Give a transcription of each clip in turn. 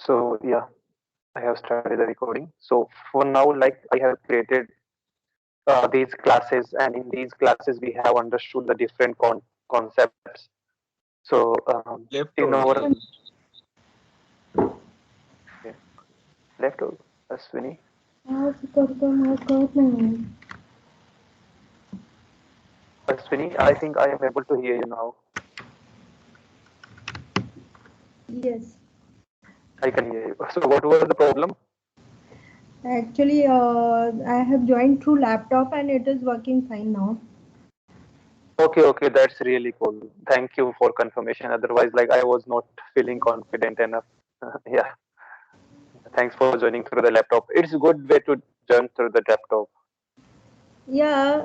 So yeah, I have started the recording. So for now, like I have created these classes, and in these classes we have understood the different concepts. So Left in our only. okay, left over, Aswini, आज करके मैं कर नहीं Aswini, I think I am able to hear you now. Yes, I can hear you. So what was the problem? actually, I have joined through laptop and it is working fine now. Okay, okay, that's really cool. Thank you for confirmation. Otherwise, like I was not feeling confident enough. Yeah, thanks for joining through the laptop. It's a good way to join through the laptop. Yeah,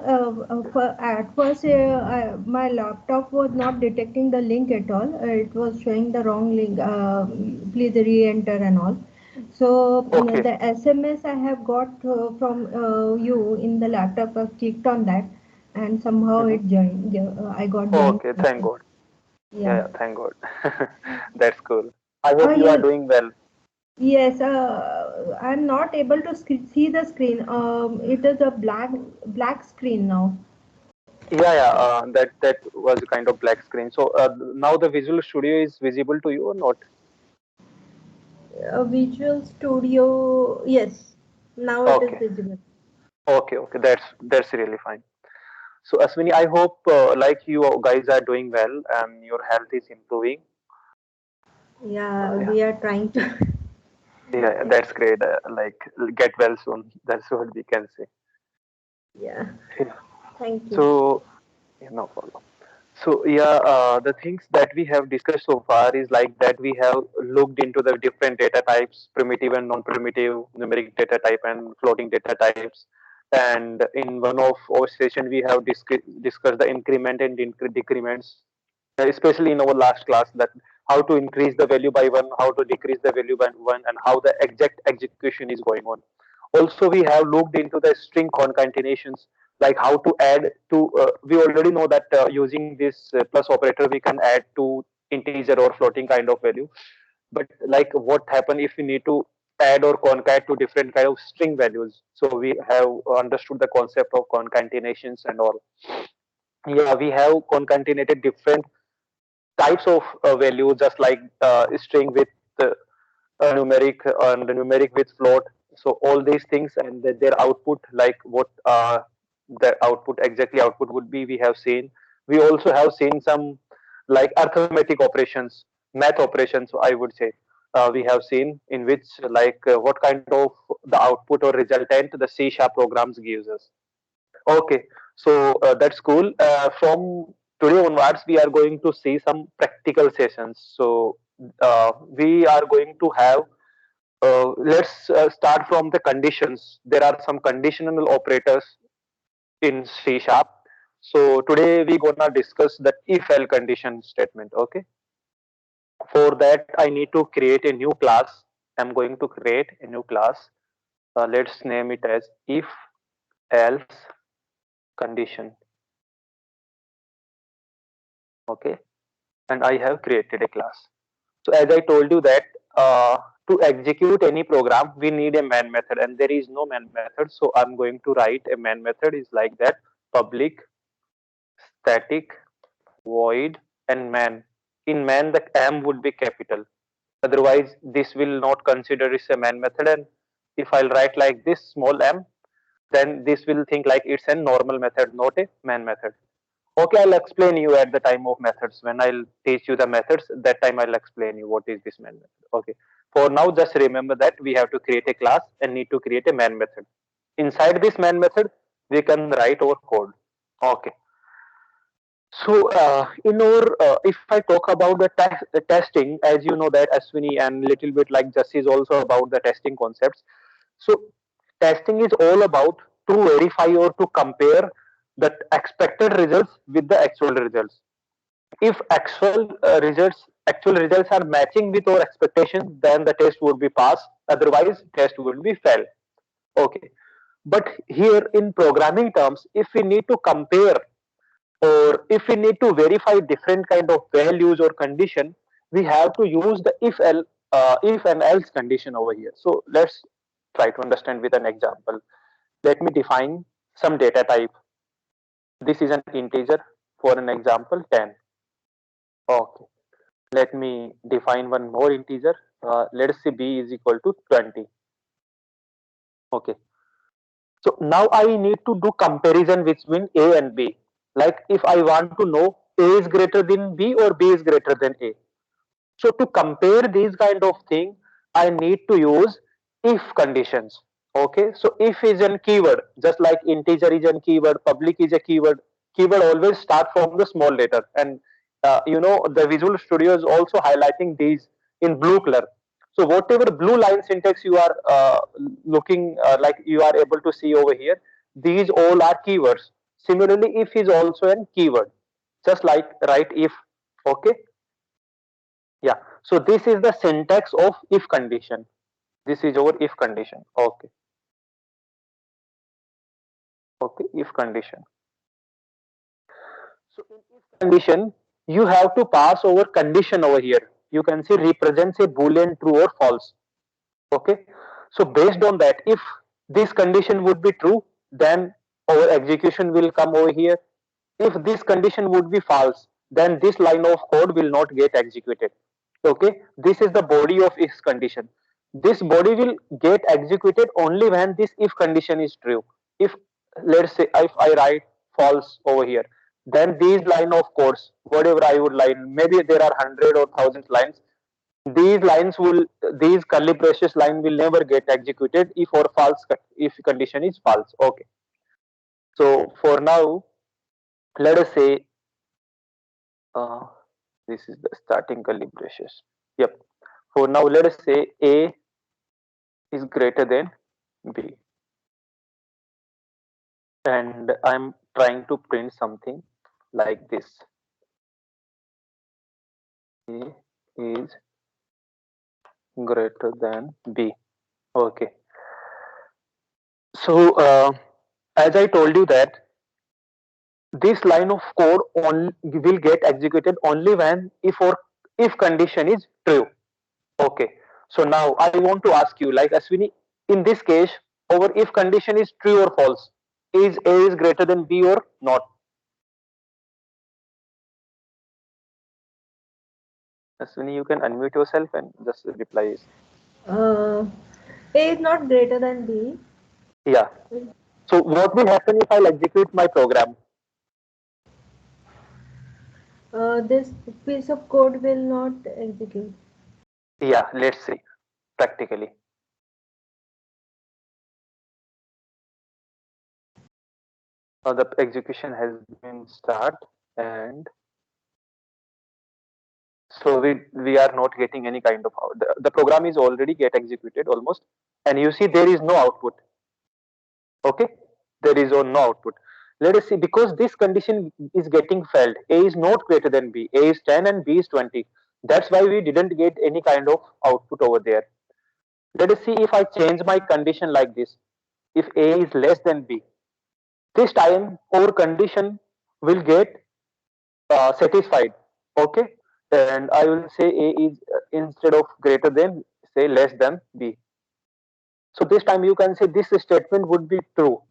at first, my laptop was not detecting the link at all. It was showing the wrong link. Please re-enter and all. So Okay, the SMS I have got from you in the laptop, I clicked on that, and somehow hmm, it joined. I got joined. okay, thank God. Yeah, Yeah. yeah, thank God. That's cool. I hope you are Yeah. doing well. Yes, I'm not able to see the screen. It is a black screen now. Yeah, yeah, that was a kind of black screen. So now the Visual Studio is visible to you or not? Visual Studio, yes. Now it is Okay, visible. okay, okay. That's really fine. So Aswini, I hope like you guys are doing well and your health is improving. Yeah, Yeah, we are trying to. yeah, that's great. Like get well soon. That's what we can say. Yeah, Yeah. thank you. So yeah, no problem. So yeah, the things that we have discussed so far is like that we have looked into the different data types, primitive and non-primitive, numeric data type and floating data types. And in one of our session, we have discussed the increment and decrements, especially in our last class, that how to increase the value by one, how to decrease the value by one, and how the exact execution is going on. Also, we have looked into the string concatenations, like how to add to. We already know that using this plus operator, we can add to integer or floating kind of value. But like, what happen if we need to add or concat to different kind of string values? So we have understood the concept of concatenations and all. Yeah, we have concatenated different types of value, just like string with uh, numeric and numeric with float. So all these things and their output, like what the output exactly output would be, we have seen. We also have seen some like arithmetic operations, math operations, I would say. We have seen in which like what kind of the output or resultant the C sharp programs gives us. Okay, so that's cool. From today onwards, we are going to see some practical sessions. So we are going to have. Let's start from the conditions. There are some conditional operators in C sharp. So today we gonna discuss the if-else condition statement. Okay. For that, I need to create a new class. I'm going to create a new class. Let's name it as if-else condition. Okay, and I have created a class. So as I told you that to execute any program, we need a man method, and there is no man method. So I'm going to write a man method is like that: public static void and man. In man, the m would be capital. Otherwise, this will not consider is a man method. And if I'll write like this small m, then this will think like it's a normal method, not a man method. Okay, I'll explain you at the time of methods. When I'll teach you the methods, that time I'll explain you what is this man method. Okay. For now, just remember that we have to create a class and need to create a man method. Inside this man method, we can write our code. Okay. So, if I talk about the testing, as you know that Aswini and little bit like Jassi is also about the testing concepts. So, testing is all about to verify or to compare the expected results with the actual results. If actual results are matching with our expectations, then the test would be passed. Otherwise, test would be failed. Okay. But here in programming terms, if we need to compare or if we need to verify different kind of values or condition, we have to use the if else if and else condition over here. So let's try to understand with an example. Let me define some data type. This is an integer, for an example 10. Okay, let me define one more integer. Let's say b is equal to 20. Okay, so now I need to do comparison between a and b. Like if I want to know a is greater than b or b is greater than a. So to compare these kind of thing, I need to use if conditions. Okay, so if is a keyword, just like integer is a keyword, public is a keyword. Keyword always start from the small letter, and the Visual Studio is also highlighting these in blue color. So whatever blue line syntax you are looking like you are able to see over here, these all are keywords. Similarly, if is also a keyword, just like write if. Okay, yeah, so this is the syntax of if condition. This is our if condition. Okay, okay, if condition. So in if condition, you have to pass over condition over here. You can see represents a boolean true or false. Okay, so based on that, if this condition would be true, then our execution will come over here. If this condition would be false, then this line of code will not get executed. Okay, this is the body of if condition. This body will get executed only when this if condition is true. If, let's say, if I write false over here, then these line of codes, whatever I would line, maybe there are 100 or 1000 lines, these lines will, these curly braces line will never get executed if or false, if condition is false. Okay, so for now, let us say uh, this is the starting curly braces. Yep, for now let us say a is greater than b, and I'm trying to print something like this: a is greater than b. Okay, so as I told you that this line of code will get executed only when if or if condition is true. Okay, so now I want to ask you, like Aswini, in this case, our if condition is true or false, is a is greater than b or not? Aswini, you can unmute yourself and just reply yes. Uh, A is not greater than B. Yeah, so what will happen if I'll execute my program? This piece of code will not execute. Yeah, let's see practically. The execution has been start, and so we are not getting any kind of the program is already get executed almost, and you see there is no output. Okay, there is no output. Let us see, because this condition is getting failed. A is not greater than b. A is 10 and b is 20. That's why we didn't get any kind of output over there. Let us see if I change my condition like this. If a is less than b, this time our condition will get satisfied. Okay, and I will say a is instead of greater than, say less than b. So this time you can say this statement would be true.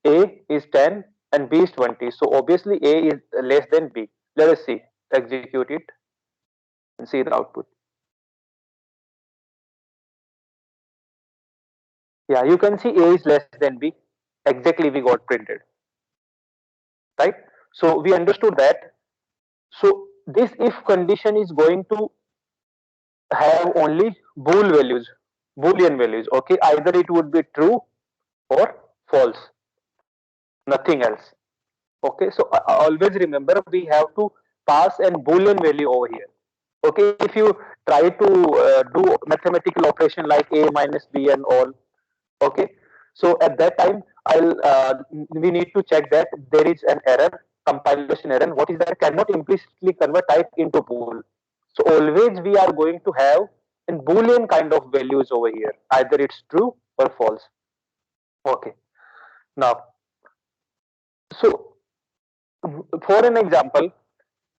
A is 10 and B is 20. So obviously A is less than B. Let us see, execute it and see the output. Yeah, you can see A is less than B. Exactly, we got printed, right? So we understood that. So this if condition is going to have only boolean values. Okay, either it would be true or false, nothing else. Okay, so always remember we have to pass an boolean value over here. Okay, if you try to do mathematical operation like a minus b and all, okay, so at that time I'll we need to check that there is an error, compilation error. What is that? Cannot implicitly convert type into bool. So always we are going to have in boolean kind of values over here, either it's true or false. Okay, now, so for an example,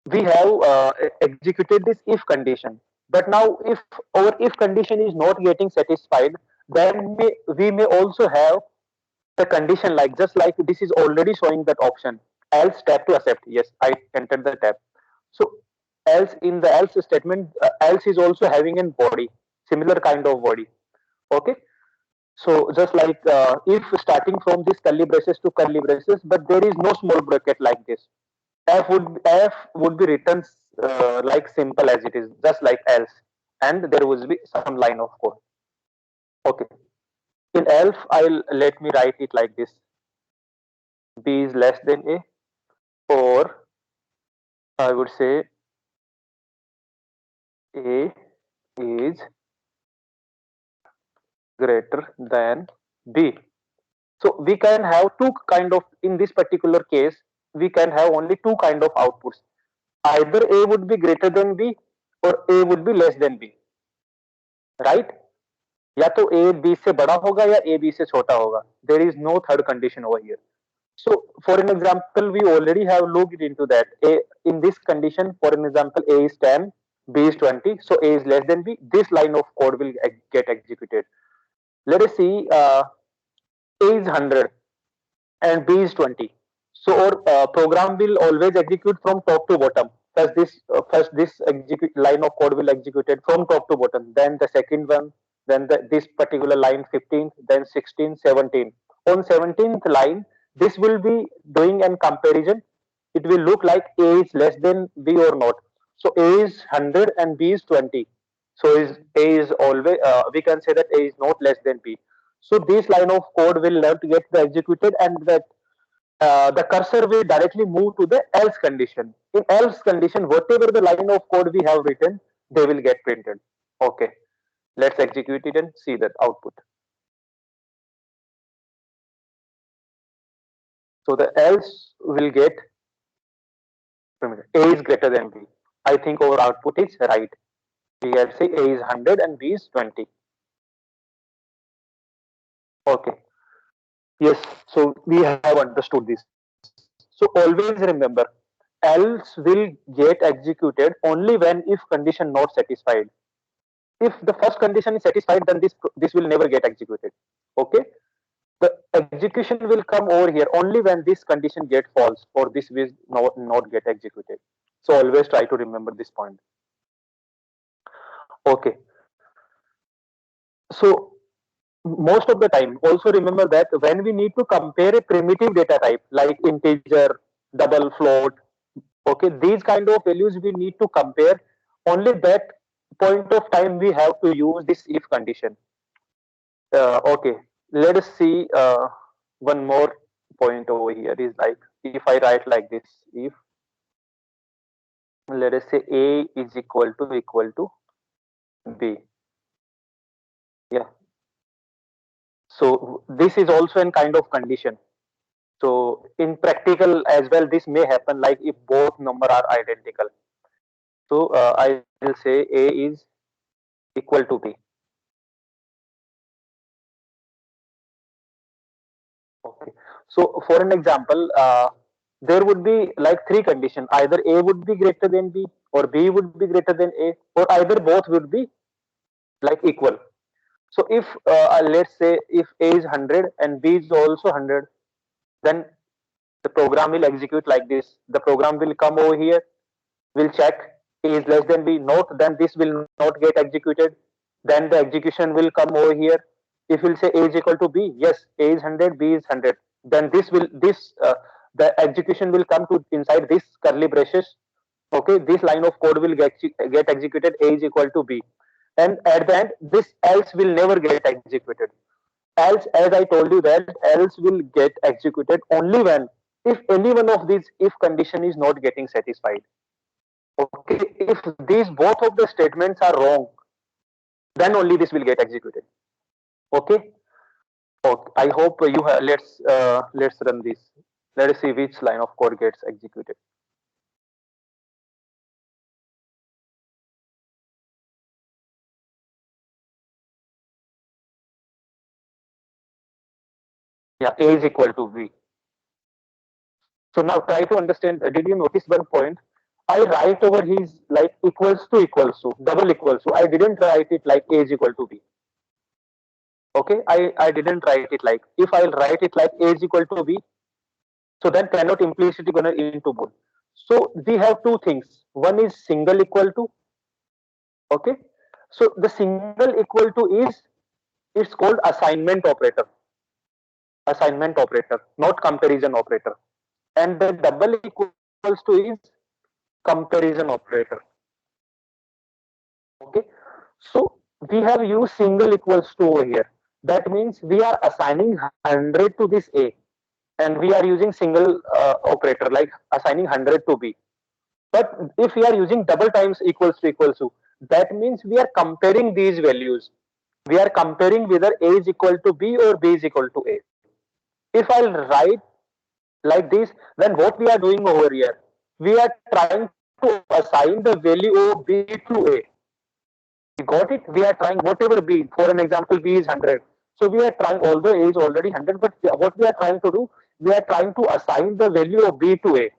we have executed this if condition. But now if our if condition is not getting satisfied, then we may also have the condition like just like this is already showing that option else tap to accept. Yes, I entered the tab. So else in the else statement, else is also having a body, similar kind of body. Okay, so just like if starting from this curly braces to curly braces, but there is no small bracket like this, f would be written like simple as it is, just like else, and there would be some line of code. Okay, in else I'll let me write it like this: b is less than a, or I would say a is greater than b. So we can have two kind of, in this particular case we can have only two kind of outputs: either a would be greater than b or a would be less than b, right? या तो a b से बड़ा होगा या a b से छोटा होगा. There is no third condition over here. So for an example, we already have looked into that. A, in this condition, for an example, a is 10, b is 20, so a is less than b. This line of code will get executed. Let us see, a is 100 and b is 20. So our program will always execute from top to bottom. First this execute line of code will executed from top to bottom. Then the second one, then this particular line 15, then 16, 17. On 17th line, this will be doing an comparison. It will look like a is less than b or not. So a is 100 and b is 20. So is a is always, we can say that a is not less than b. So this line of code will not get executed, and that the cursor will directly move to the else condition. In else condition, whatever the line of code we have written, they will get printed. Okay, let's execute it and see that output. So the else will get a is greater than b. I think our output is right. We have say a is 100 and b is 20. Okay, yes, so we have understood this. So always remember, else will get executed only when if condition not satisfied. If the first condition is satisfied, then this will never get executed. Okay, the execution will come over here only when this condition get false, or this will not get executed. So always try to remember this point. Okay, so most of the time also remember that when we need to compare a primitive data type like integer, double, float, okay, these kind of values we need to compare, only that point of time we have to use this if condition. Okay, let us see, one more point over here is like, if I write like this, if let us say a is equal to b. Yeah, so this is also a kind of condition. So in practical as well, this may happen like if both number are identical. So I will say a is equal to b. Okay. So for an example, there would be like three conditions: either a would be greater than b, or b would be greater than a, or either both would be like equal. So if let's say if a is 100 and b is also 100, then the program will execute like this. The program will come over here, will check a is less than b, not, then this will not get executed. Then the execution will come over here. If we'll say a is equal to b, yes, a is 100, b is 100, then the execution will come to inside this curly braces. Okay, this line of code will get executed, a is equal to b, and at the end this else will never get executed. Else, as I told you, that else will get executed only when if any one of these if condition is not getting satisfied. Okay, if these both of the statements are wrong, then only this will get executed. Okay, okay, I hope you have, let's run this. Let us see which line of code gets executed. Yeah, a is equal to b. So now try to understand, did you notice one point? I write over his like equals to, double equals to. I didn't write it like A is equal to B. Okay, I didn't write it like, if I'll write it like A is equal to B, so then cannot implicitly gonna into both. So we have two things. One is single equal to, okay. So the single equal to is, it's called assignment operator, not comparison operator. And the double equals to is comparison operator. Okay, so we have used single equals to over here. That means we are assigning 100 to this A, and we are using single operator like assigning 100 to B. But if we are using double times equals to, that means we are comparing these values. We are comparing whether A is equal to B or B is equal to A. If I'll write like this, then what we are doing over here, we are trying to assign the value of B to A. You got it? We are trying whatever B. For an example, B is 100. So we are trying, although A is already 100, but what we are trying to do, we are trying to assign the value of B to A.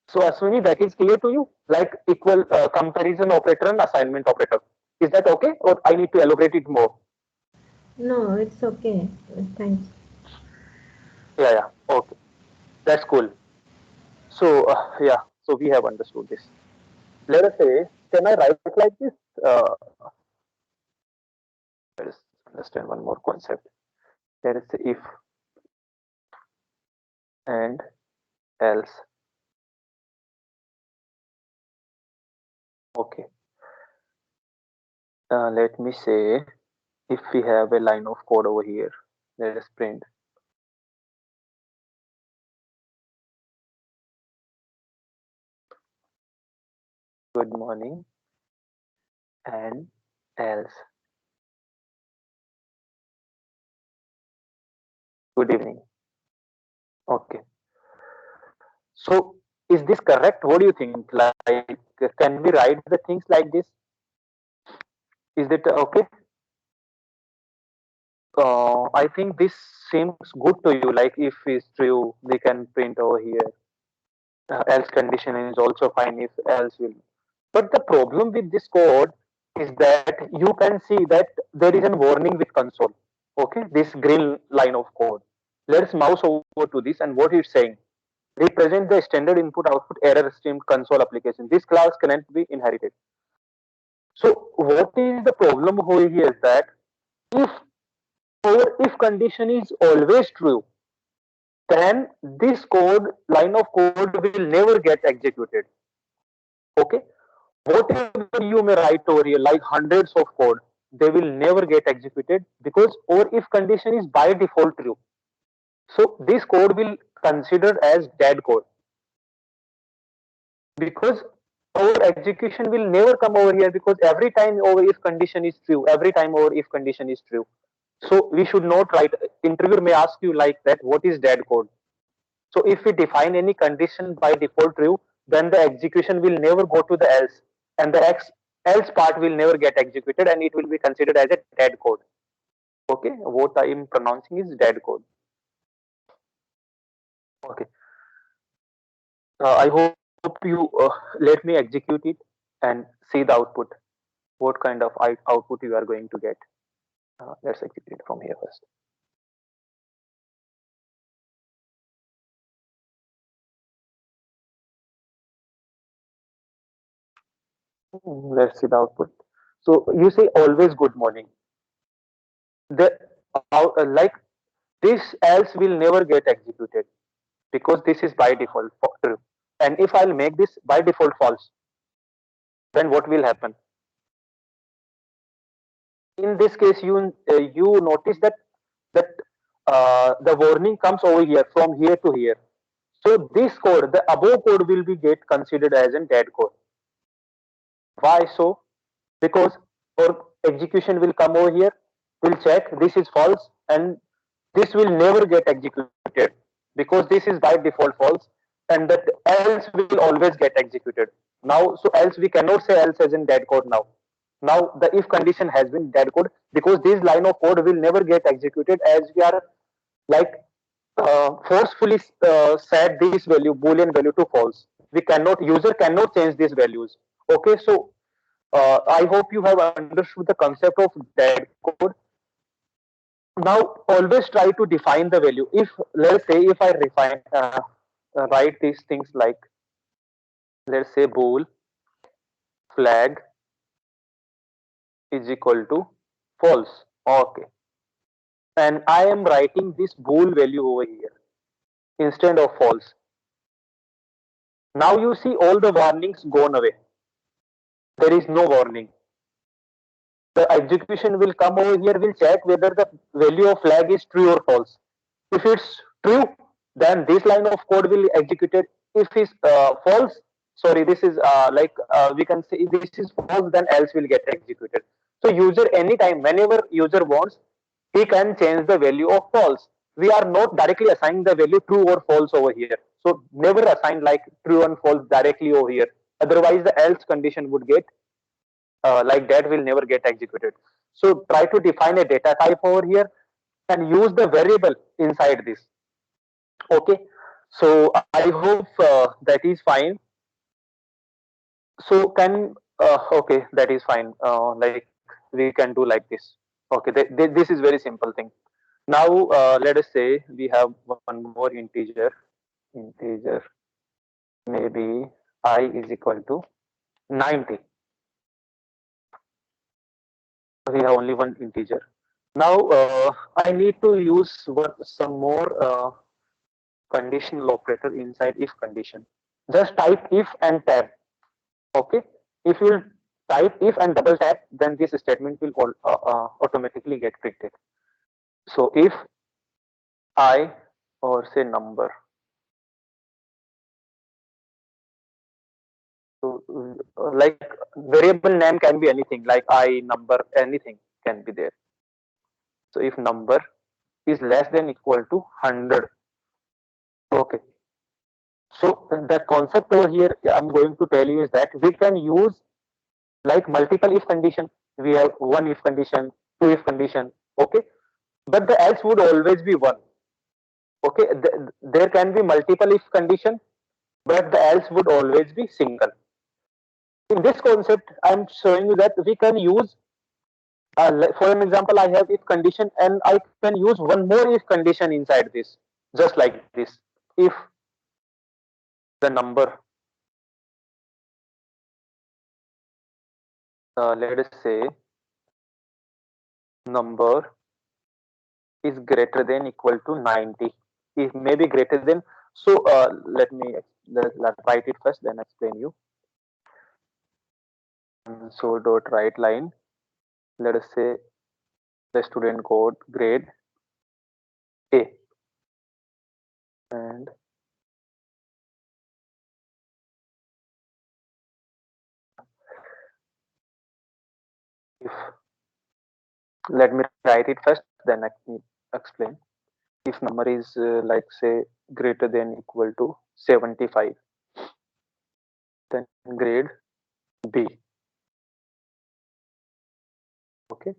So Aswini, that is clear to you? Like equal comparison operator and assignment operator. Is that okay? Or I need to elaborate it more? No, it's okay. Thanks. Yeah, yeah. Okay. That's cool. So, yeah. So we have understood this. Let us say, can I write like this? Uh, let us understand one more concept. Let us say if and else. Okay. Let me say if we have a line of code over here, let us print good morning and else good evening. Okay. So is this correct? What do you think? Like, can we write the things like this? Is it okay? I think this seems good to you. Like if is true, we can print over here. Else condition is also fine if else will. But the problem with this code is that you can see that there is a warning with console. Okay, this green line of code. Let's mouse over to this, and what it's saying: represent the standard input output error stream console application. This class cannot be inherited. So what is the problem over here is that if our if condition is always true, then this code line of code will never get executed. Okay, whatever you may write over here, like hundreds of code, they will never get executed because our if condition is by default true. So this code will considered as dead code because our execution will never come over here because every time our if condition is true, every time our if condition is true. So we should not write. Interviewer may ask you like that, what is dead code? So if we define any condition by default true, then the execution will never go to the else, and the else part will never get executed, and it will be considered as a dead code. Okay, what I am pronouncing is dead code. Okay, I hope you let me execute it and see the output. What kind of output you are going to get? Let's execute it from here first. Let's see the output. So you say always good morning. The like this else will never get executed because this is by default true. And if I'll make this by default false, then what will happen? In this case, you notice that the warning comes over here from here to here. So this code, the above code, will be get considered as a dead code. Why so? Because our execution will come over here, will check this is false, and this will never get executed because this is by default false, and that else will always get executed. Now, so else we cannot say else as in dead code now. Now the if condition has been dead code because this line of code will never get executed as we are like forcefully set this value boolean value to false. We cannot, user cannot change these values. Okay, so I hope you have understood the concept of dead code. Now always try to define the value. If let's say if I refine write these things like, let's say bool flag is equal to false. Okay, and I am writing this bool value over here instead of false. Now you see all the warnings gone away. There is no warning. The execution will come over here, will check whether the value of flag is true or false. If it's true, then this line of code will executed. If it's false, sorry, this is we can say this is false, then else will get executed. So user anytime, whenever user wants, he can change the value of false. We are not directly assigning the value true or false over here. So never assign like true and false directly over here. Otherwise, the else condition would get like that will never get executed. So try to define a data type over here and use the variable inside this. Okay, so I hope that is fine. So can okay, that is fine. Like we can do like this. Okay, this is very simple thing. Now let us say we have one more integer maybe I is equal to 90. We have only one integer. Now I need to use some more conditional operator inside if condition. Just type if and tab. Okay, if you type if and double tap, then this statement will automatically get printed. So if I or say number, so like variable name can be anything, like I number, anything can be there. So if number is less than equal to 100. Okay, so the concept over here I'm going to tell you is that we can use like multiple if condition. We have one if condition, two if condition. Okay, but the else would always be one. Okay, there can be multiple if condition, but the else would always be single. In this concept, I'm showing you that we can use, for an example, I have if condition and I can use one more if condition inside this, just like this. If the number, let us say, number is greater than equal to 90, it may be greater than. So let me let's write it first, then explain you. So dot write line, let us say the student code grade A, and if, let me write it first, then I explain. If number is like say greater than equal to 75, then grade B. Okay,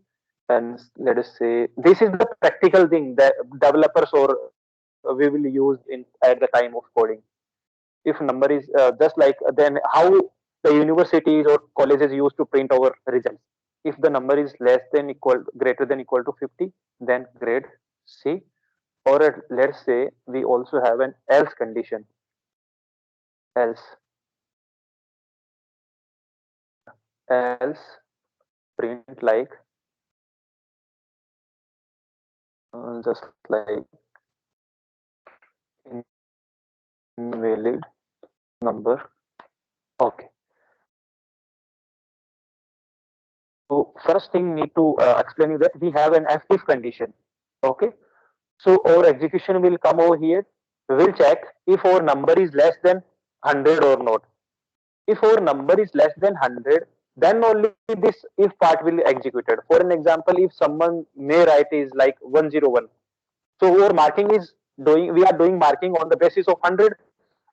and let us say this is the practical thing that developers or we will use in at the time of coding. If number is just like then how the universities or colleges used to print our results. If the number is less than equal greater than equal to 50, then grade C. Or let's say we also have an else condition. Else, else print like just like invalid number. Okay. So first thing need to explain you that we have an if condition. Okay. So our execution will come over here. We will check if our number is less than 100 or not. If our number is less than 100, then only this if part will be executed. For an example, if someone may write is like 101. So our marking is doing, we are doing marking on the basis of 100,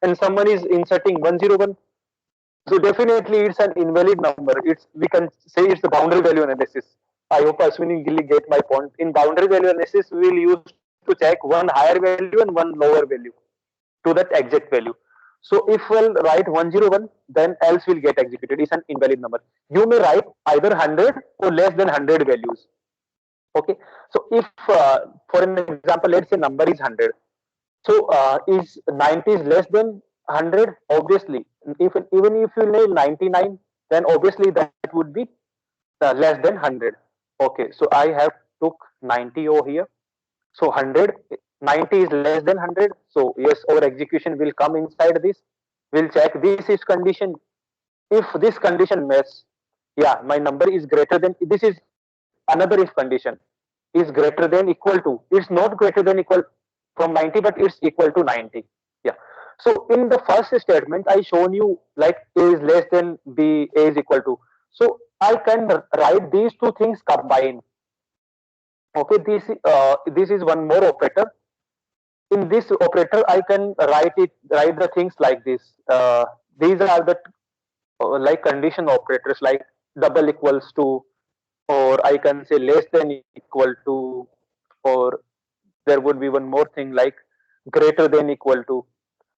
and someone is inserting 101. So definitely it's an invalid number. It's, we can say it's the boundary value analysis. I hope Ashwini will get my point. In boundary value analysis, we will use to check one higher value and one lower value to that exact value. So if we'll write 101, then else will get executed. It's an invalid number. You may write either 100 or less than 100 values. Okay. So if, for an example, let's say number is 100. So is 90 is less than 100? Obviously, if even if you name 99, then obviously that would be less than 100. Okay, so I have took 90 over here. So 100, 90 is less than 100. So yes, our execution will come inside this. We'll check this is condition. If this condition matches, yeah, my number is greater than, this is another if condition, is greater than equal to, it's not greater than equal from 90, but it's equal to 90. Yeah. So in the first statement, I shown you like A is less than B, A is equal to. So I can write these two things combined. Okay, this is one more operator. In this operator, I can write the things like this. These are the like condition operators, like double equals to, or I can say less than equal to, or there would be one more thing like greater than equal to,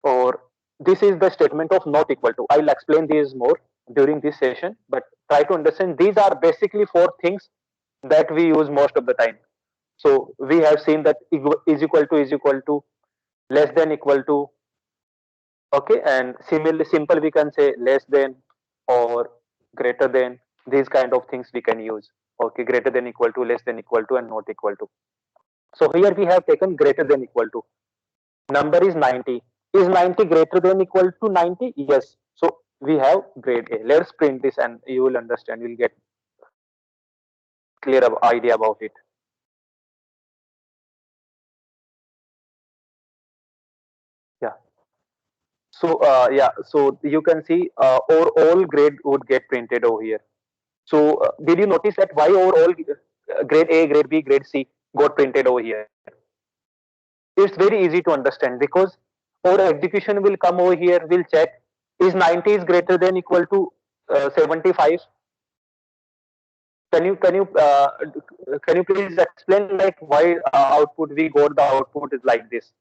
or this is the statement of not equal to. I'll explain these more during this session, but try to understand these are basically four things that we use most of the time. So we have seen that is equal to, less than equal to, okay, and similarly simple we can say less than or greater than. These kind of things we can use. Okay, greater than equal to, less than equal to, and not equal to. So here we have taken greater than equal to. Number is 90. Is 90 greater than equal to 90? Yes. So we have grade A. Let's print this and you will understand. You'll get clear idea about it. Yeah. So yeah. So you can see or all grade would get printed over here. So did you notice that why overall grade A, grade B, grade C got printed over here? It's very easy to understand because our execution will come over here. We'll check is 90 is greater than equal to 75. Can you please explain like why output we got the output is like this?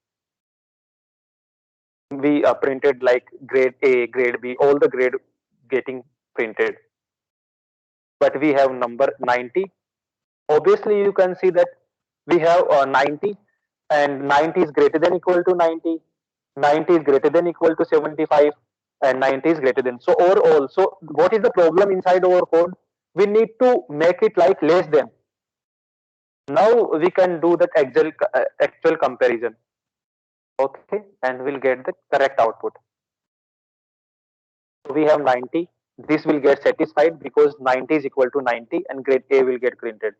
We printed like grade A, grade B, all the grade getting printed, but we have number 90. Obviously, you can see that we have 90, and 90 is greater than equal to 90. 90 is greater than equal to 75, and 90 is greater than. So overall, so what is the problem inside our code? We need to make it like less than. Now we can do that actual comparison. Okay, and we'll get the correct output. We have 90. This will get satisfied because 90 is equal to 90 and grade A will get printed.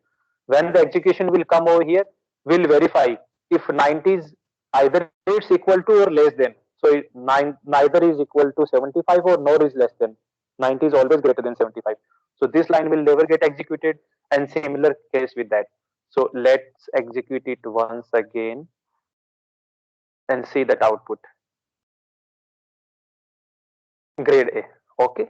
When the execution will come over here, we'll verify if 90 is either it's equal to or less than. So neither is equal to 75 or nor is less than. 90 is always greater than 75. So this line will never get executed, and similar case with that. So let's execute it once again and see that output. Grade A. Okay.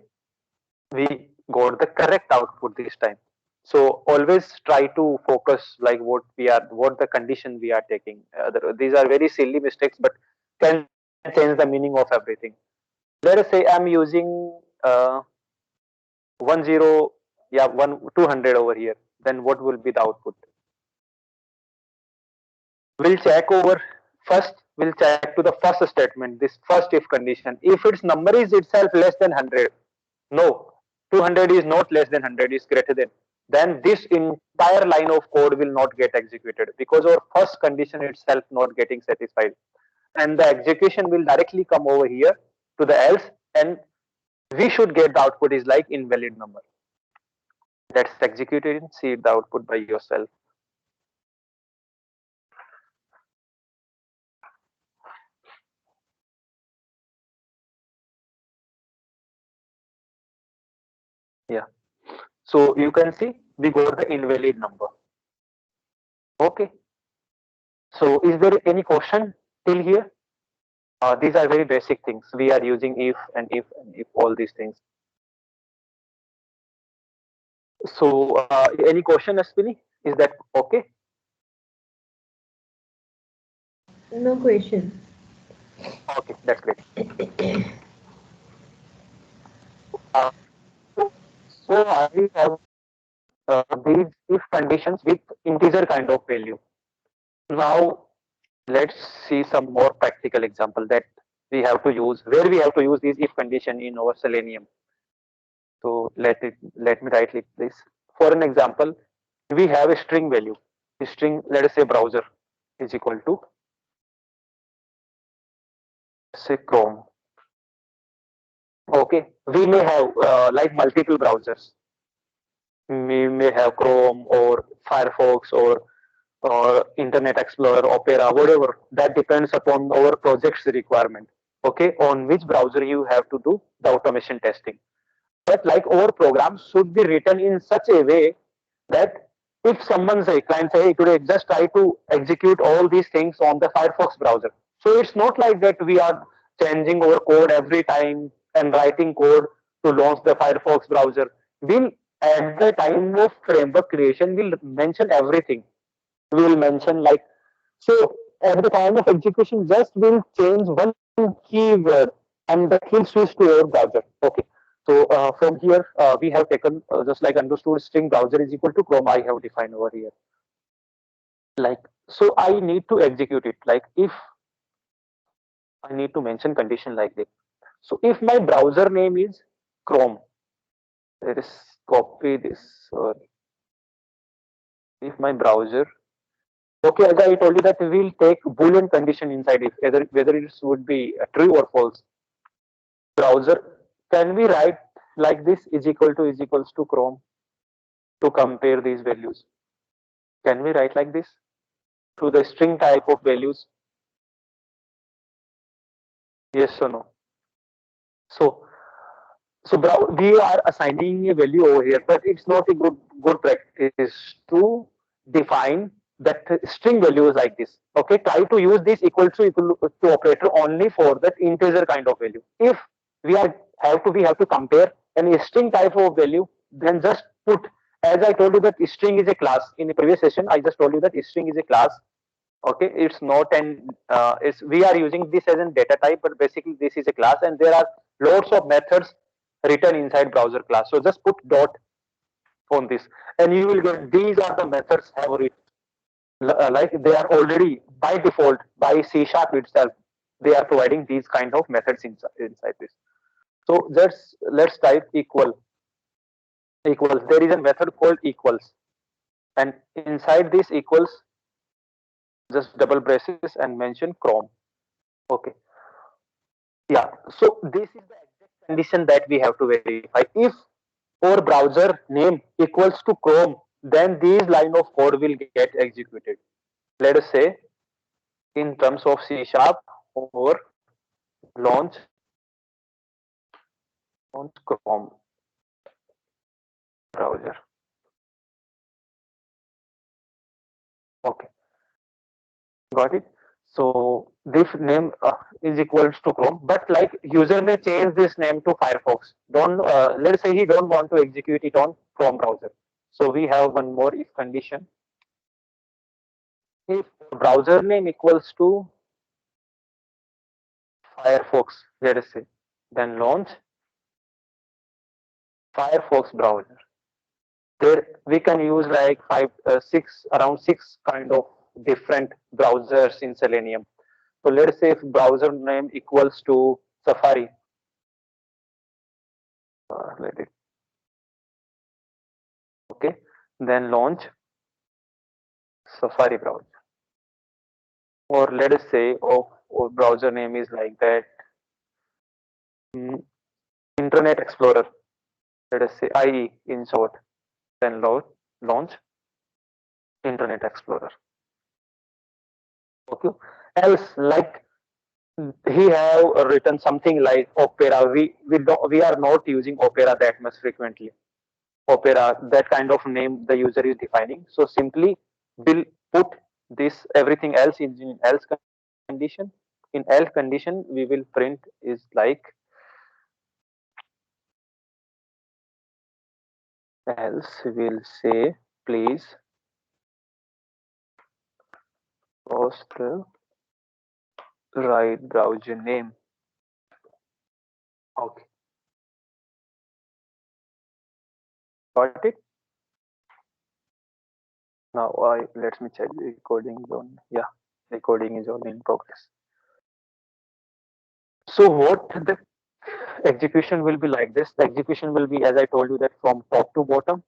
We got the correct output this time. So always try to focus like what the condition we are taking. These are very silly mistakes, but can change the meaning of everything. Let us say I'm using 10, yeah, 200 over here. Then what will be the output? We'll check over first. We'll check to the first statement. This first if condition. If its number is itself less than 100, no, 200 is not less than 100, is greater than, then this entire line of code will not get executed because our first condition itself not getting satisfied, and the execution will directly come over here to the else, and we should get the output is like invalid number. Let's execute it and see the output by yourself. Yeah, so you can see we got the invalid number. Okay, so is there any question till here? These are very basic things. We are using if all these things. So, any question, Ashwini? Is that okay? No question. Okay, that's great. Uh, so I have these if conditions with integer kind of value. Now let's see some more practical example that we have to use where we have to use this if condition in our Selenium. So let me write like this. For an example, we have a string value. A string, let us say browser is equal to say Chrome. Okay, we may have like multiple browsers. We may have Chrome or Firefox or Internet Explorer, Opera, whatever. That depends upon our project's requirement. Okay, on which browser you have to do the automation testing. But like our program should be written in such a way that if someone say client say hey, today just try to execute all these things on the Firefox browser. So it's not like that we are changing our code every time and writing code to launch the Firefox browser. We'll at the time of framework creation we'll mention everything. We will mention like so at the time of execution just will change one keyword and that will switch to your browser. Okay. So from here we have taken just like understood string browser is equal to Chrome. I have defined over here. Like so I need to execute it. Like if I need to mention condition like this. So if my browser name is Chrome, let us copy this. If my browser okay, as I told you that we will take boolean condition inside it, whether it would be true or false. Browser, can we write like this is equals to Chrome to compare these values? Can we write like this to the string type of values? Yes or no? So we are assigning a value over here, but it's not a good practice to define that string values like this. Okay, try to use this equal to operator only for that integer kind of value. If we have to compare any string type of value, then just put as I told you that string is a class in the previous session. I just told you that string is a class. Okay, it's not an it's we are using this as a data type, but basically this is a class and there are lots of methods written inside browser class. So just put dot on this and you will get these are the methods have written like they are already by default by C sharp itself they are providing these kind of methods inside this. So let's type equals there is a method called equals and inside this equals just double braces and mention Chrome. Okay. Yeah, so this is the exact condition that we have to verify. If our browser name equals to Chrome, then these line of code will get executed. Let us say in terms of C sharp or launch Chrome browser. Okay, got it. So this name is equals to Chrome, but like user may change this name to Firefox. Don't let's say he don't want to execute it on Chrome browser. So we have one more if condition. If browser name equals to Firefox, let us say, then launch Firefox browser. There we can use like around six kind of different browsers in Selenium. So let's say if browser name equals to Safari, let it okay, then launch Safari browser. Or let us say or browser name is like that mm, Internet Explorer. Let us say IE in short. Then launch Internet Explorer. Okay. Else, like he have written something like Opera. We are not using Opera that much frequently. Opera, that kind of name the user is defining. So simply will put this everything else in else condition. In else condition, we will print is like else will say please post the Right, browser name. Okay, got it. Now I let me check the recording is on. Yeah, recording is on in progress. So what the execution will be like this? The execution will be, as I told you, that from top to bottom.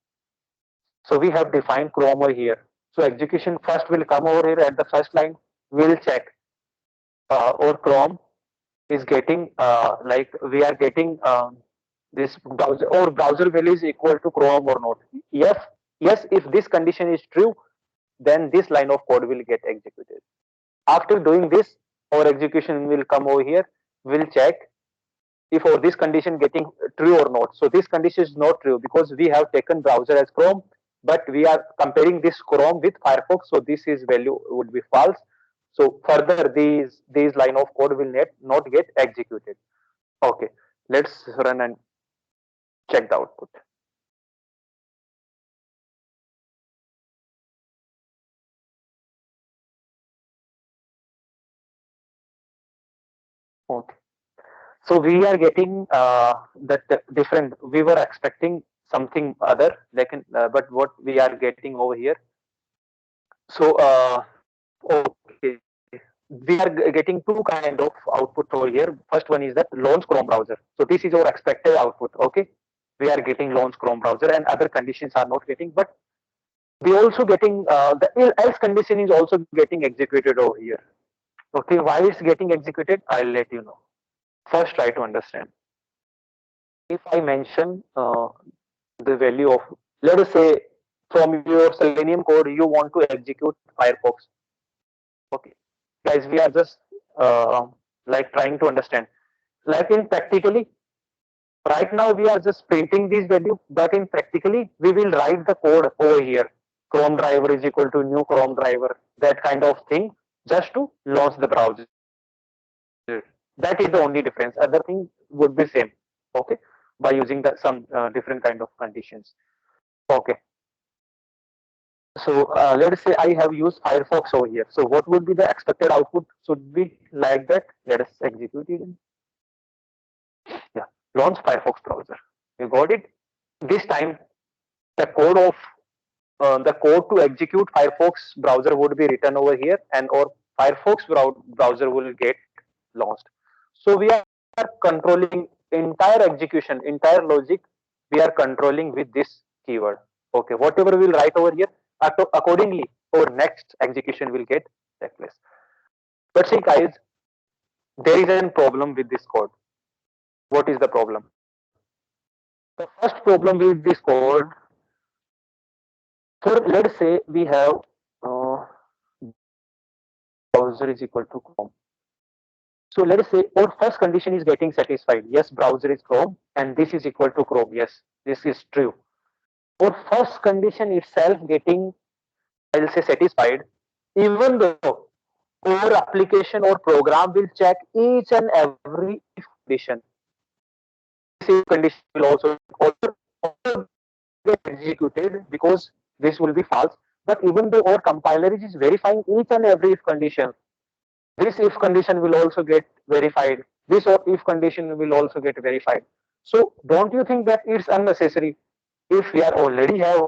So we have defined Chrome over here. So execution first will come over here at the first line. We'll check or Chrome is getting like we are getting this browser or browser value is equal to Chrome or not. Yes, yes. If this condition is true, then this line of code will get executed. After doing this, our execution will come over here. We'll check if or this condition getting true or not. So this condition is not true because we have taken browser as Chrome, but we are comparing this Chrome with Firefox. So this is value would be false. So further these line of code will not get executed. Okay, let's run and check the output. Okay, so we are getting that different. We were expecting something other, like, but what we are getting over here. So okay, we are getting two kind of output over here. First one is that launch Chrome browser. So this is our expected output. Okay, we are getting launch Chrome browser, and other conditions are not getting, but we also getting the else condition is also getting executed over here. Okay, why it's getting executed? I'll let you know. First, try to understand. If I mention the value of, let us say, from your Selenium code, you want to execute Firefox. Okay, guys, we are just like trying to understand. Like in practically, right now we are just printing this value, but in practically we will write the code over here. Chrome driver is equal to new Chrome driver, that kind of thing, just to launch the browser. That is the only difference. Other thing would be same. Okay, by using the some different kind of conditions. Okay. So let's say I have used Firefox over here. So what would be the expected output? Should be like that. Let us execute it. Yeah, launch Firefox browser. You got it. This time the code of the code to execute Firefox browser would be written over here, and or Firefox browser will get launched. So we are controlling entire execution, entire logic. We are controlling with this keyword. Okay, whatever we'll write over here, accordingly, our next execution will get take place. But see, guys, there is a problem with this code. What is the problem? The first problem with this code, so let's say we have browser is equal to Chrome. So let us say our first condition is getting satisfied. Yes, browser is Chrome and this is equal to Chrome. Yes, this is true. Our first condition itself getting, I'll say, satisfied, even though our application or program will check each and every if condition. This if condition will also get executed because this will be false. But even though our compiler is verifying each and every if condition, this if condition will also get verified. This if condition will also get verified. So don't you think that it's unnecessary? If we are already have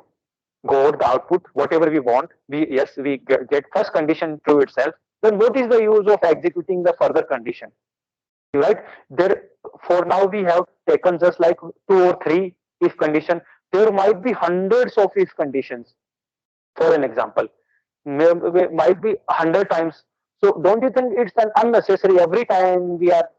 got the output whatever we want, we yes we get first condition true itself, then what is the use of executing the further condition? Right there, for now we have taken just like two or three if condition. There might be hundreds of if conditions, for an example, might be 100 times. So don't you think it's an unnecessary every time we are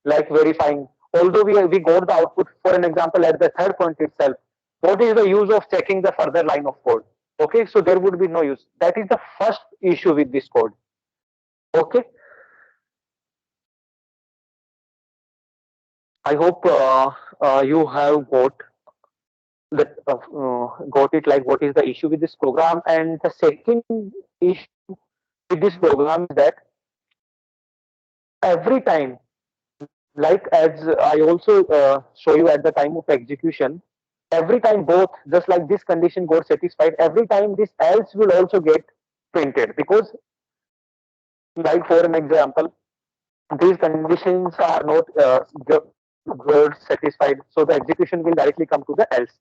like verifying, although we got the output, for an example, at the third point itself, what is the use of checking the further line of code? Okay, so there would be no use. That is the first issue with this code. Okay, I hope you have got it, like what is the issue with this program. And the second issue with this program is that every time, like as I also show you at the time of execution, every time both, just like this condition got satisfied, every time this else will also get printed because, like for an example, these conditions are not were satisfied, so the execution will directly come to the else.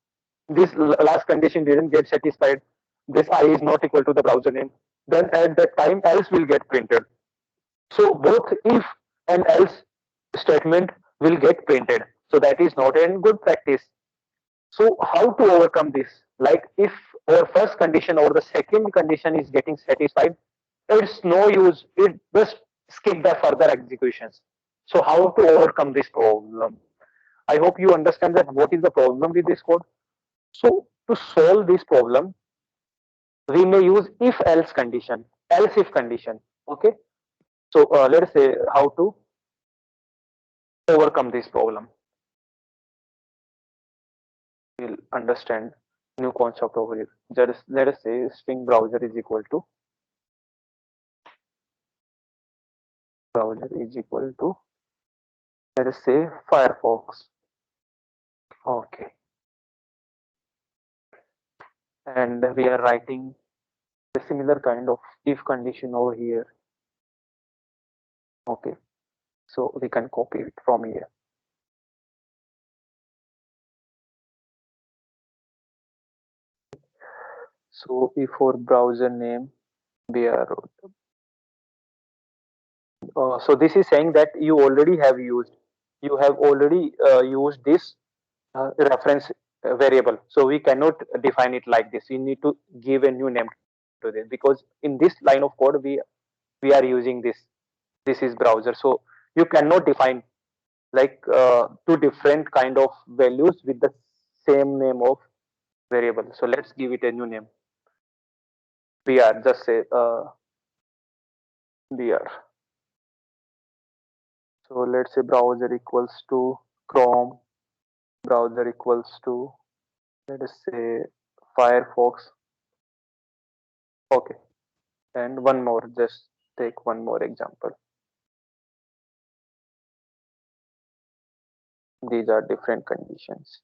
This last condition didn't get satisfied. This I is not equal to the browser name. Then at that time else will get printed. So both if and else statement will get printed. So that is not a good practice. So how to overcome this? Like if our first condition or the second condition is getting satisfied, it's no use. It just skip the further executions. So how to overcome this problem? I hope you understand that what is the problem with this code. So to solve this problem, we may use if else condition, else if condition. Okay. So let's say how to overcome this problem. We'll understand new concept over here. Let us say string browser is equal to let us say Firefox. Okay, and we are writing a similar kind of if condition over here. Okay, so we can copy it from here. So if for browser name we are so this is saying that you have already used this reference variable. So we cannot define it like this. We need to give a new name to this because in this line of code we are using this. This is browser. So you cannot define like two different kind of values with the same name of variable. So let's give it a new name. Br. Just say br. So let's say browser equals to Chrome. Browser equals to let us say Firefox. Okay, and one more. Just take one more example. These are different conditions.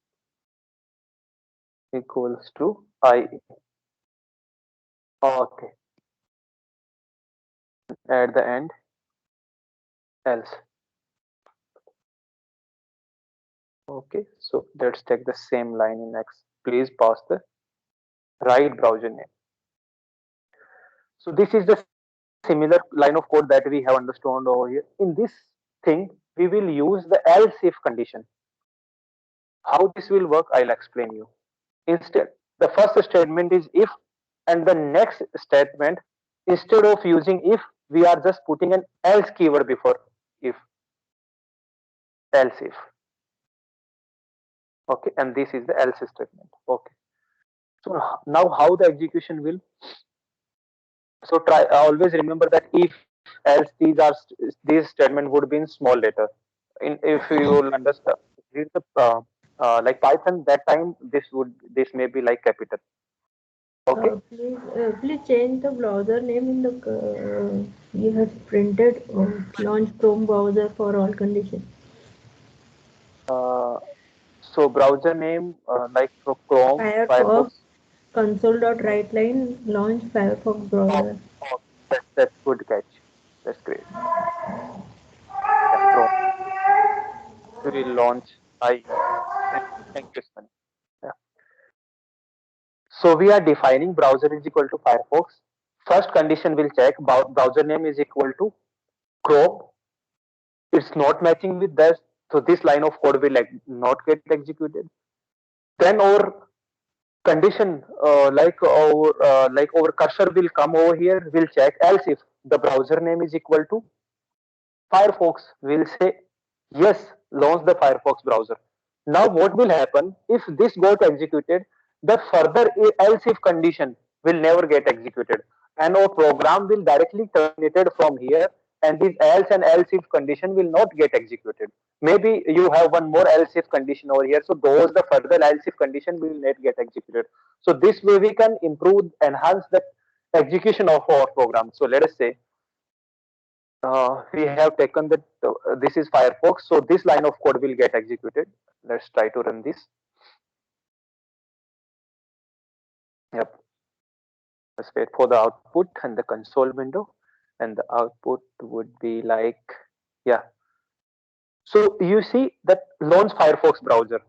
Equals to I. Okay, at the end else. Okay, so let's take the same line in X. Please pass the right browser name. So this is the similar line of code that we have understood over here. In this thing, we will use the else if condition. How this will work, I'll explain you. Instead, the first statement is if, and the next statement, instead of using if, we are just putting an else keyword before if, else if. Okay, and this is the else statement. Okay, so now how the execution will. So try always remember that if else these statement would be in small letter. In if you will understand, this is the like Python that time this may be like capital. Okay. Please change the browser name in the you have printed launch Chrome browser for all conditions. Uh, so browser name like for Chrome, Firefox Firefox. console.writeline launch Firefox Oh, browser. oh, that's good catch. That's great. Yeah, Chrome will launch IE. Thank you, Sunny. Yeah. So we are defining browser is equal to Firefox. First condition will check browser name is equal to Chrome. It's not matching with that, so this line of code will like not get executed. Then our condition like our cursor will come over here. Will check else if the browser name is equal to Firefox. Will say yes, launch the Firefox browser. Now what will happen if this got executed? The further else if condition will never get executed, and our program will directly terminated from here. And this else and else if condition will not get executed. Maybe you have one more else if condition over here, so those the further else if condition will not get executed. So this way we can improve, enhance the execution of our program. So let us say we have taken that this is Firefox, so this line of code will get executed. Let's try to run this. Yep. Let's wait for the output and the console window, and the output would be like Yeah. So you see that launch Firefox browser.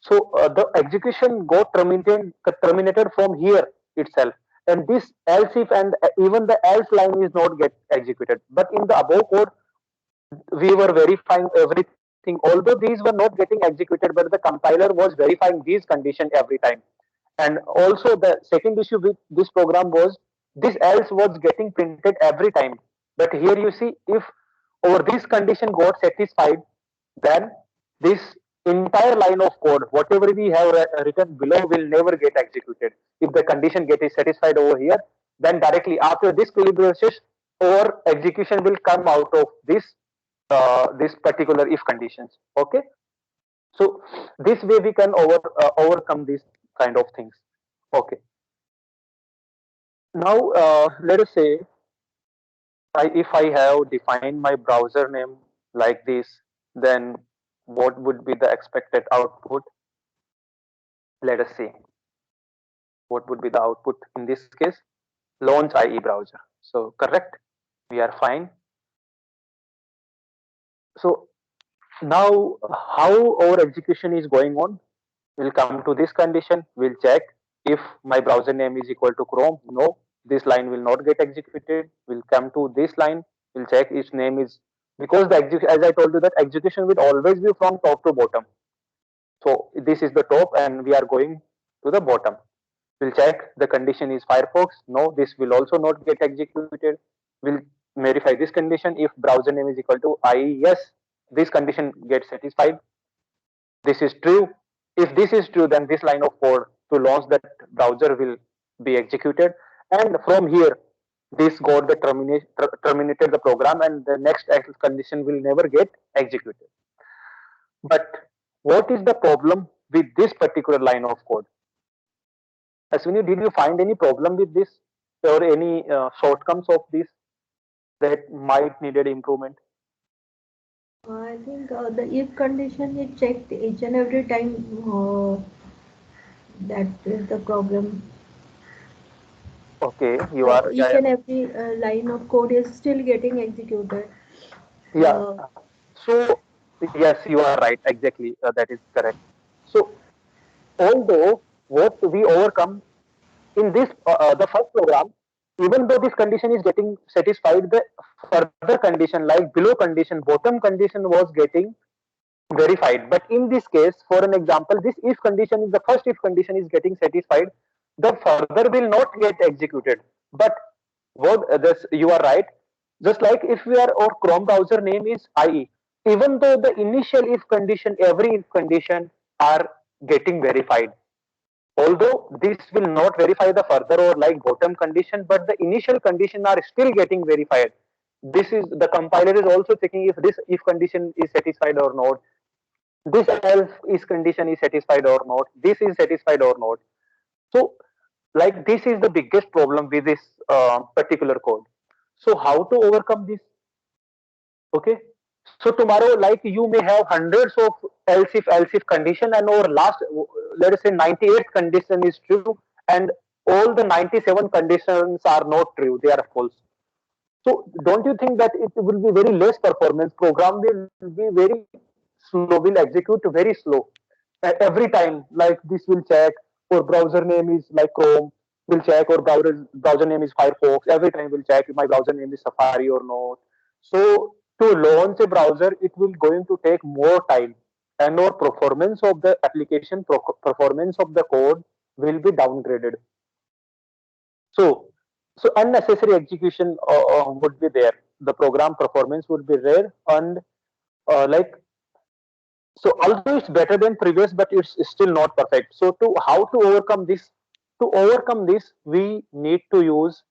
So the execution got terminated from here itself, and this else if and even the else line is not get executed. But in the above code, we were verifying everything. Although these were not getting executed, but the compiler was verifying these conditions every time. And also the second issue with this program was this else was getting printed every time. But here you see, if over this condition got satisfied, then this entire line of code, whatever we have written below, will never get executed. If the condition get is satisfied over here, then directly after this calibration, our execution will come out of this particular if conditions. Okay, so this way we can overcome these kind of things. Okay, now let us say if I have defined my browser name like this, then what would be the expected output? Let us see what would be the output in this case. Launch IE browser. So correct, we are fine. So now how our execution is going on? We'll come to this condition. We'll check if my browser name is equal to Chrome. No, this line will not get executed. We'll come to this line. We'll check its name is, because as I told you that execution will always be from top to bottom. So this is the top and we are going to the bottom. We'll check the condition is Firefox. No, this will also not get executed. We'll verify this condition. If browser name is equal to IE, yes, this condition gets satisfied. This is true. If this is true, then this line of code to launch that browser will be executed. And from here, this got the terminated the program, and the next else condition will never get executed. But what is the problem with this particular line of code? Aswini, did you find any problem with this or any shortcomings of this that might needed improvement? I think the if condition is checked each and every time. That is the problem. Okay, you So are, each yeah, and every line of code is still getting executed. yeah. Uh, So yes, you are right. Exactly, that is correct. So although what we overcome in this the first program, even though this condition is getting satisfied, the further condition like below condition, bottom condition was getting verified. But in this case, for an example, this if condition is the first if condition is getting satisfied, the further will not get executed. But what this you are right. Just like if we are our Chrome browser name is IE, even though the initial if condition, every if condition are getting verified. Although this will not verify the further or like bottom condition, but the initial condition are still getting verified. This is the compiler is also checking if this if condition is satisfied or not, this else is condition is satisfied or not, this is satisfied or not. So like this is the biggest problem with this particular code. So how to overcome this? Okay, so tomorrow like you may have hundreds of else if condition, and our last, let us say 98th condition is true, and all the 97 conditions are not true, they are false. So don't you think that it will be very less performance? Program will be very slow, will execute very slow. Every time, like this will check, or browser name is like Chrome, will check, or browser name is Firefox. Every time will check if my browser name is Safari or not. So to launch a browser, it will going to take more time, and our performance of the application, performance of the code will be downgraded. So, so unnecessary execution would be there. The program performance would be rare, and like so. Although it's better than previous, but it's still not perfect. So, to how to overcome this? To overcome this, we need to use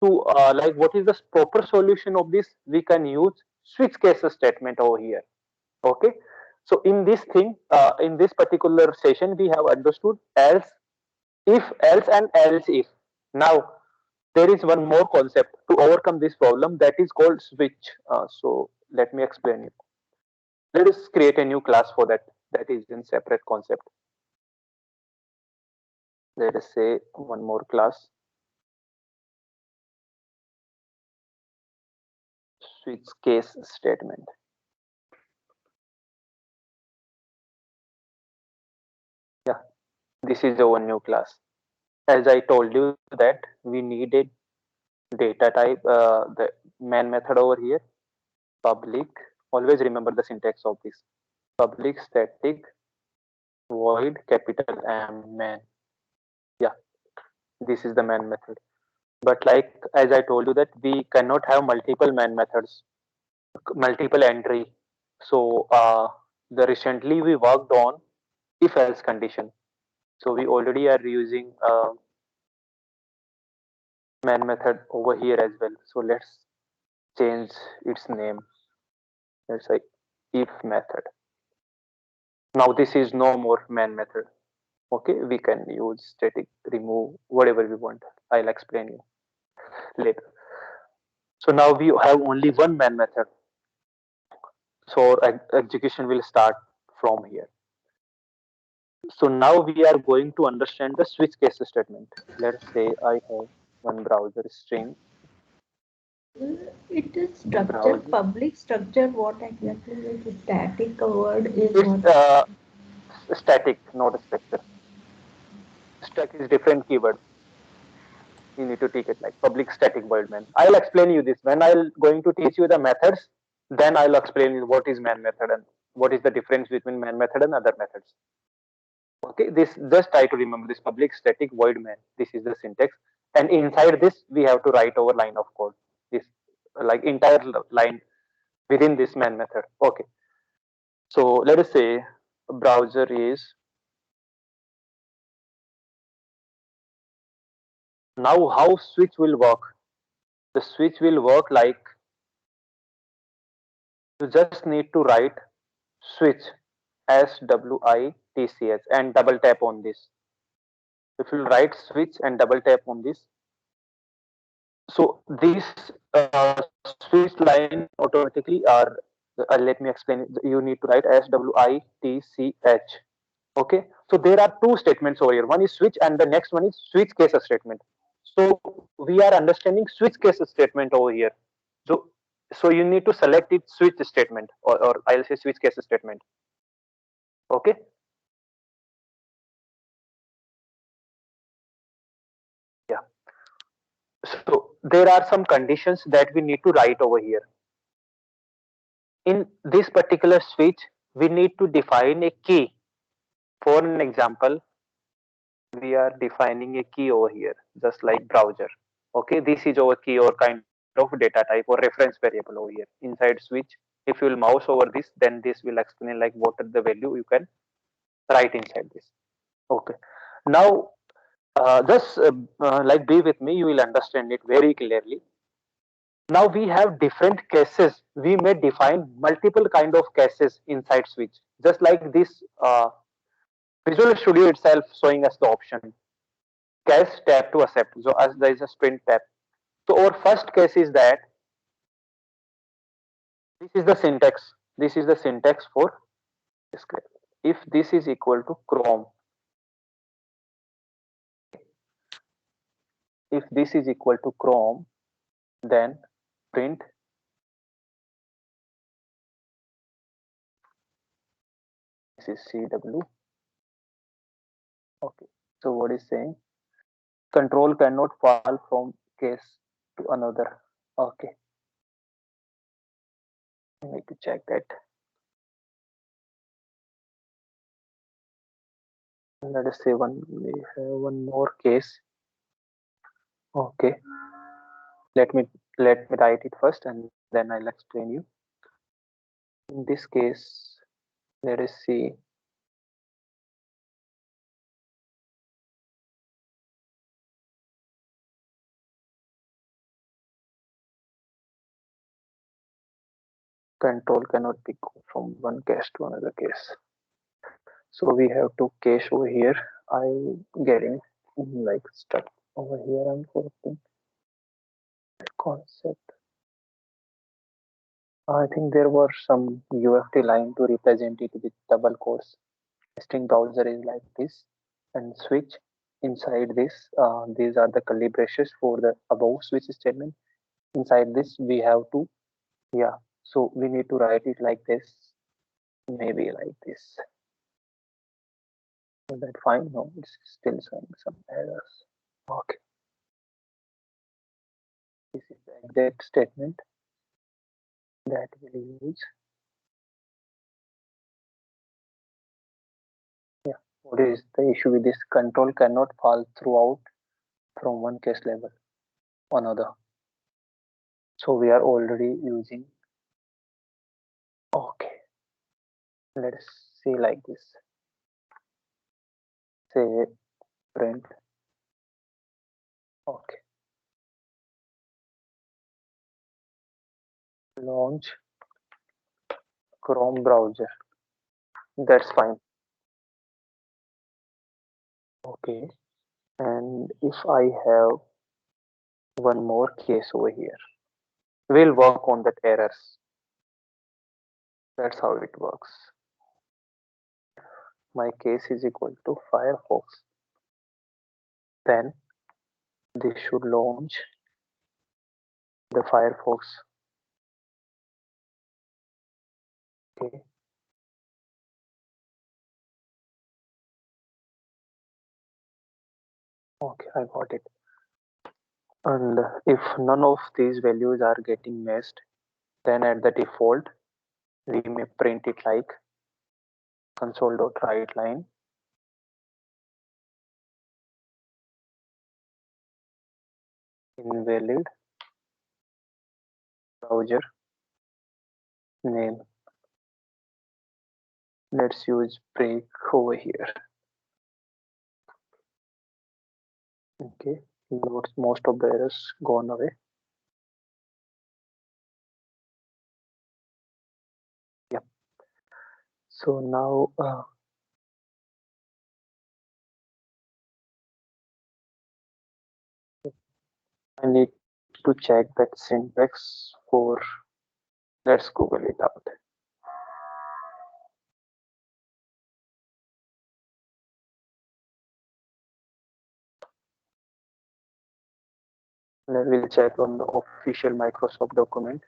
to like what is the proper solution of this? We can use switch cases statement over here. Okay. So in this thing, in this particular session, we have understood else, if, else, and else if. Now there is one more concept to overcome this problem, that is called switch. So let me explain it. Let us create a new class for that. That is in separate concept. Let us say one more class, switch case statement. This is our new class. As I told you that we needed data type, the main method over here, public. Always remember the syntax of this. Public static void capital M main. Yeah, this is the main method. But like as I told you that we cannot have multiple main methods, multiple entry. So the recently we worked on if else condition. So we already are using main method over here as well. So let's change its name. Let's say if method. Now this is no more main method. Okay, we can use static, remove, whatever we want. I'll explain you later. So now we have only one main method. So execution will start from here. So now we are going to understand the switch case statement. Let's say I have one browser string It is structured, browser. public structured. What exactly is the static word is It's what? static, not a structure. Stack is different keyword. You need to take it like public static void main. I'll explain you this when I'll going to teach you the methods. Then I'll explain you what is main method and what is the difference between main method and other methods. Okay, this just try to remember this public static void main. This is the syntax, and inside this we have to write our line of code. This like entire line within this main method. Okay, so let us say browser is now how switch will work. The switch will work like you just need to write switch switch and double tap on this. If you write switch and double tap on this, so this switch line automatically are let me explain it. You need to write switch. Okay, so there are two statements over here. One is switch and the next one is switch case statement. So we are understanding switch case statement over here. So so you need to select it switch statement, or I'll say switch case statement. Okay, yeah. So there are some conditions that we need to write over here. In this particular switch, we need to define a key. For an example, we are defining a key over here, just like browser. Okay, this is our key or kind of data type or reference variable over here. Inside switch, if you will mouse over this, then this will explain like what are the value you can write inside this. Okay. Now, just like be with me, you will understand it very clearly. Now we have different cases. We may define multiple kind of cases inside switch, just like this Visual Studio itself showing us the option case tab to accept. So as there is a sprint tab. So our first case is that this is the syntax. This is the syntax for script. If this is equal to Chrome, if this is equal to Chrome, then print this is CW. Okay. So what is saying? Control cannot fall from case to another. Okay. I need to check that. Let us say we have one more case. Okay. Let me write it first and then I'll explain you. In this case, let us see. Control cannot be go from one case to another case. So we have to cache over here. I getting like stuck over here. I'm forgetting concept. I think there were some UFT line to represent it with double quotes. String browser is like this, and switch inside this. These are the curly braces for the above switch statement. Inside this, we have to yeah. So we need to write it like this, maybe like this. Is that fine? No, it's still showing some errors. Okay, this is the exact statement that we'll use. Yeah, what is the issue with this? Control cannot fall throughout from one case level to another. So we are already using. Okay, let's see like this. Say print. Okay, launch Chrome browser. That's fine. Okay, and if I have one more case over here, we'll work on that errors. That's how it works. My case is equal to Firefox. Then this should launch the Firefox. Okay, okay, I got it. And if none of these values are getting messed, then at the default, we may print it like console.writeLine invalid browser name. Let's use break over here. Okay, most of the errors gone away. Yep. So now I need to check that syntax for. Let's Google it out. Then we'll check on the official Microsoft document.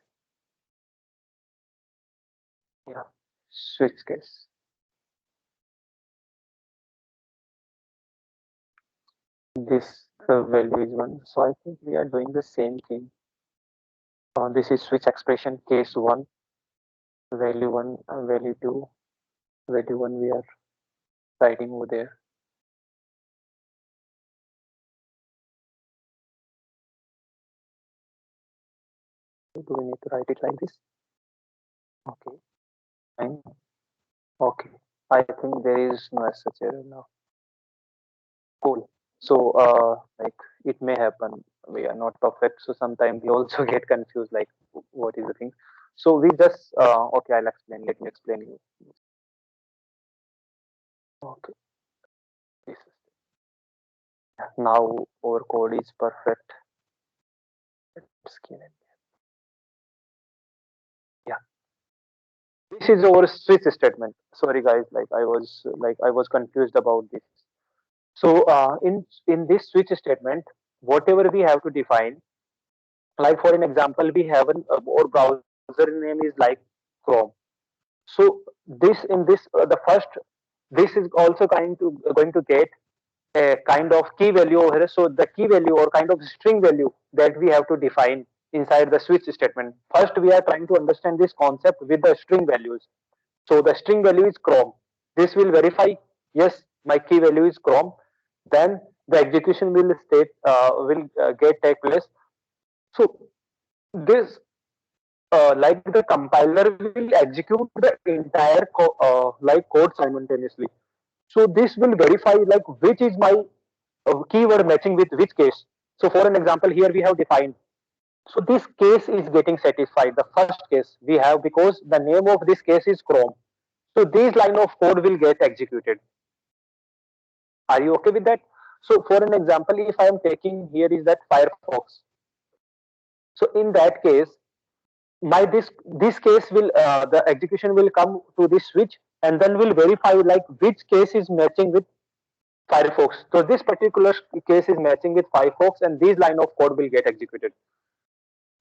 Yeah, SwitchCase. This value is one. So I think we are doing the same thing. This is switch expression case one, value one, value two, value one. We are writing over there. Do we need to write it like this? Okay, fine. Okay, I think there is no such error now. Cool. So, like it may happen. We are not perfect, so sometimes we also get confused. Like, what is the thing? So we just okay. I'll explain. Let me explain you. Okay, this is now our code is perfect. Let's give it. Yeah, this is our switch statement. Sorry, guys. I was confused about this. So, in this switch statement, whatever we have to define, like for an example, we have our browser name is like Chrome. So this in this the first this is also going to get a kind of key value over here. So the key value or kind of string value that we have to define inside the switch statement. First, we are trying to understand this concept with the string values. So the string value is Chrome. This will verify yes, my key value is Chrome. Then the execution will get take place. So this like the compiler will execute the entire like code simultaneously. So this will verify like which is my keyword matching with which case. So for an example, here we have defined. So this case is getting satisfied. The first case we have because the name of this case is Chrome. So this line of code will get executed. Are you okay with that? So for an example, if I am taking here is that Firefox. So in that case, my this case will the execution will come to this switch and then will verify like which case is matching with Firefox. So this particular case is matching with Firefox and this line of code will get executed.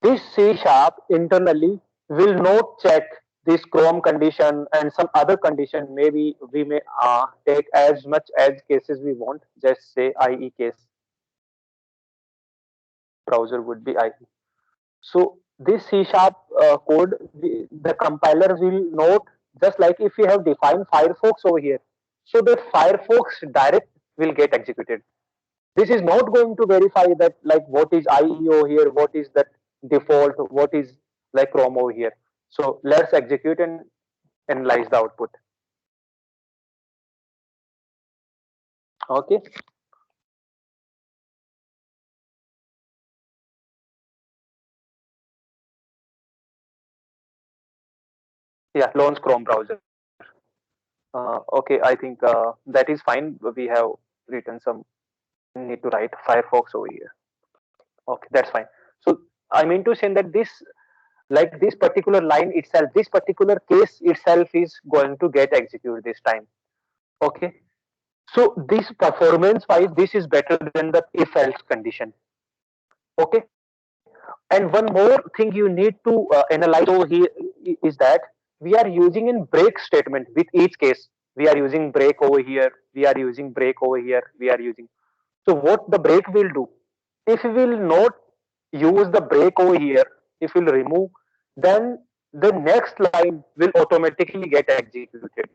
This C sharp internally will not check this Chrome condition and some other condition, maybe we may take as much as cases we want. Just say IE case, browser would be IE. So this C sharp code, the compiler will note, just like if we have defined Firefox over here. So the Firefox direct will get executed. This is not going to verify that like what is IE over here, what is that default, what is like Chrome over here. So let's execute and analyze the output. Okay. Yeah, launch Chrome browser. Okay, I think that is fine. We have written some need to write Firefox over here. Okay, that's fine. So I mean to say that this, like this particular line itself, this particular case itself is going to get executed this time. Okay. So this performance wise, this is better than the if else condition. Okay. And one more thing you need to analyze over here is that we are using in break statement with each case. We are using break over here. We are using break over here. We are using. So what the break will do? If we will not use the break over here, if we'll remove, then the next line will automatically get executed.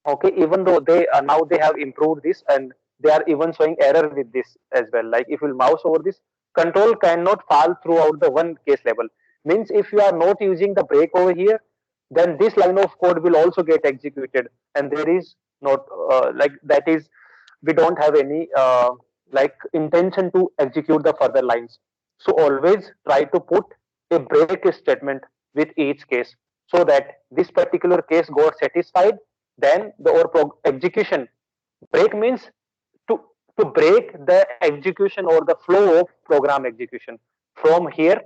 Okay, even though they now they have improved this and they are even showing error with this as well. Like if you mouse over this, control cannot fall throughout the one case level. Means if you are not using the break over here, then this line of code will also get executed, and there is not like that is, we don't have any like intention to execute the further lines. So always try to put a break statement with each case, so that this particular case got satisfied, then the or execution. Break means to to break the execution or the flow of program execution. From here,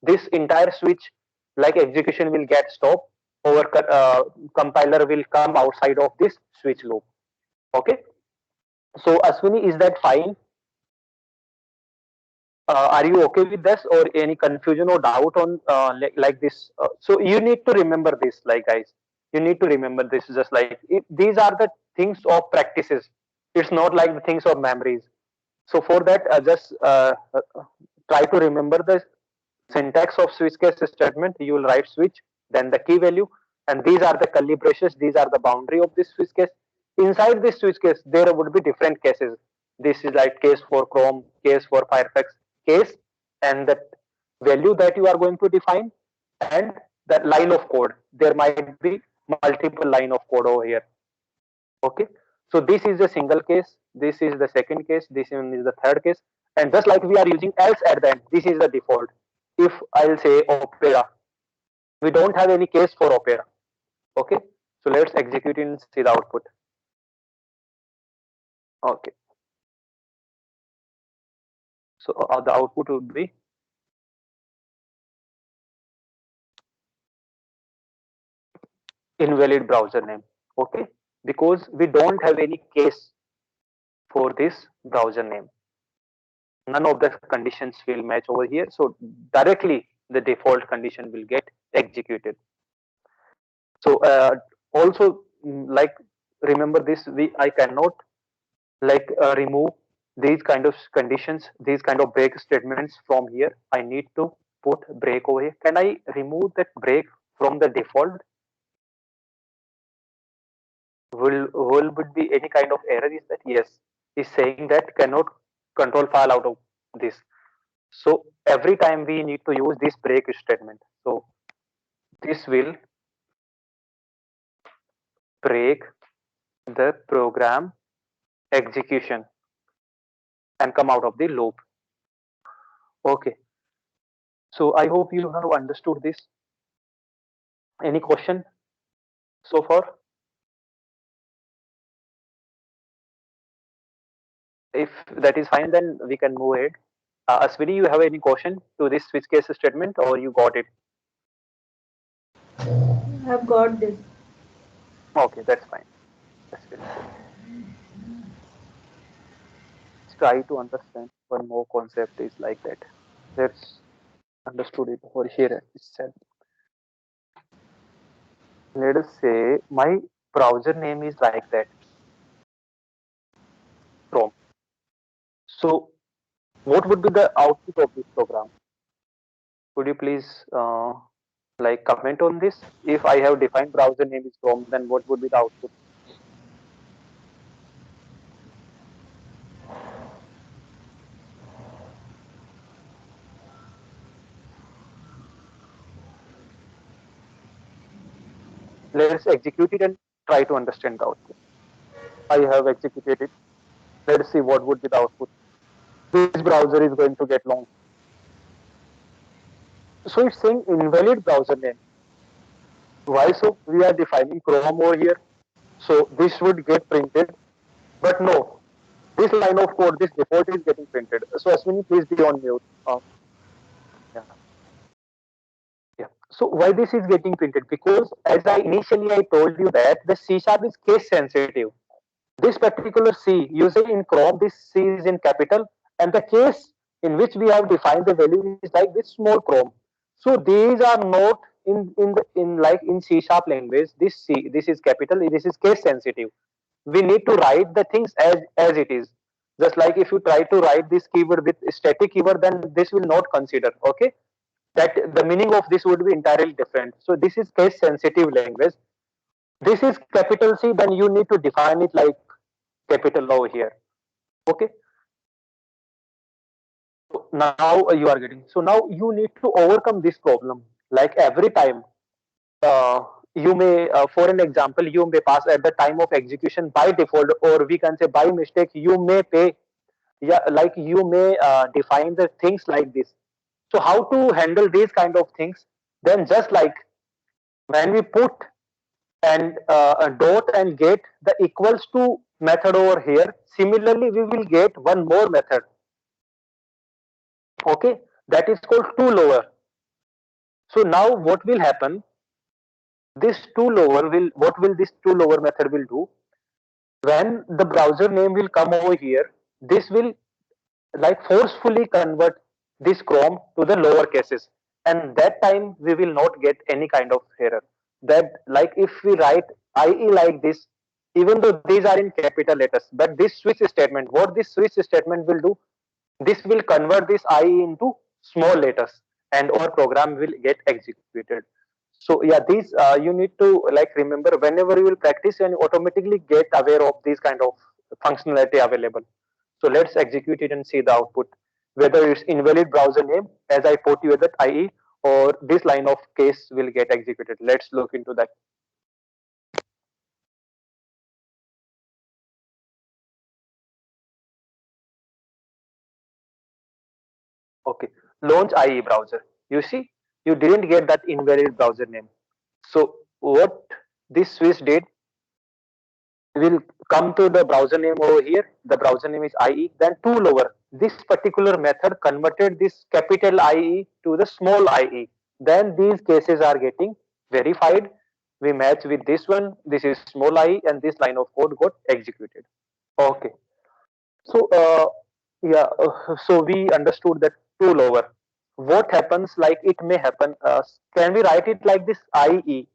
this entire switch like execution will get stopped, or compiler will come outside of this switch loop. Okay. So Aswini, is that fine? Are you okay with this, or any confusion or doubt on like this? So you need to remember this, like guys, you need to remember this. Just like these are the things of practices. It's not like the things of memories. So for that, just try to remember the syntax of switch case statement. You will write switch, then the key value, and these are the curly braces. These are the boundary of this switch case. Inside this switch case, there would be different cases. This is like case for Chrome, case for Firefox, case, and the value that you are going to define, and that line of code. There might be multiple line of code over here. Okay. So this is a single case. This is the second case. This one is the third case. And just like we are using else at the end, this is the default. If I'll say Opera, we don't have any case for Opera. Okay. So let's execute and see the output. Okay. So the output would be invalid browser name. Okay. Because we don't have any case for this browser name. None of the conditions will match over here. So directly the default condition will get executed. So also like remember this, we I cannot like remove these kind of conditions, these kind of break statements from here. I need to put break over here. Can I remove that break from the default? Will would be any kind of error? Is that yes? Is saying that cannot control file out of this. So every time we need to use this break statement. So this will break the program execution and come out of the loop. Okay. So I hope you have understood this. Any question so far? If that is fine, then we can move ahead. Aswini, you have any question to this switch case statement, or you got it? I've got this. Okay, that's fine. That's very good. Let's try to understand one more concept is like that. Let's understood it over here itself. Let us say my browser name is like that, Chrome. So what would be the output of this program? Could you please like comment on this? If I have defined browser name is Chrome, then what would be the output? Let's execute it and try to understand the output. I have executed it. Let's see what would be the output. This browser is going to get long. So it's saying invalid browser name. Why so? We are defining Chrome over here. So this would get printed. But no, this line of code, this default is getting printed. So Aswini, please be on mute. Yeah. Yeah. So why this is getting printed? Because as I initially I told you that the C sharp is case sensitive. This particular C, usually in Chrome, this C is in capital, and the case in which we have defined the value is like this small Chrome. So these are not in C sharp language. This C, this is capital, this is case sensitive. We need to write the things as it is. Just like if you try to write this keyword with static keyword, then this will not consider. Okay, that the meaning of this would be entirely different. So this is case sensitive language. This is capital C, then you need to define it like capital over here. Okay. So now you are getting. So now you need to overcome this problem. Like every time, uh, you may, for an example, you may pass at the time of execution by default, or we can say by mistake, you may pay. Yeah, like you may define the things like this. So how to handle these kind of things? Then just like when we put and a dot and get the equals to method over here, similarly we will get one more method. Okay, that is called to lower. So now what will happen, this to lower will, what will this to lower method will do, when the browser name will come over here, this will like forcefully convert this Chrome to the lower cases, and that time we will not get any kind of error. That like if we write IE like this, even though these are in capital letters, but this switch statement, what this switch statement will do, this will convert this IE into small letters, and our program will get executed. So yeah, these you need to like remember whenever you will practice, and automatically get aware of these kind of functionality available. So let's execute it and see the output. Whether it's invalid browser name, as I put you that IE, or this line of case will get executed. Let's look into that. Okay, launch IE browser. You see, you didn't get that invalid browser name. So what this switch did, will come to the browser name over here. The browser name is IE, then to lower. This particular method converted this capital IE to the small IE. Then these cases are getting verified. We match with this one. This is small IE, and this line of code got executed. Okay. So yeah, so we understood that to lower. What happens? Like it may happen. Can we write it like this? IE.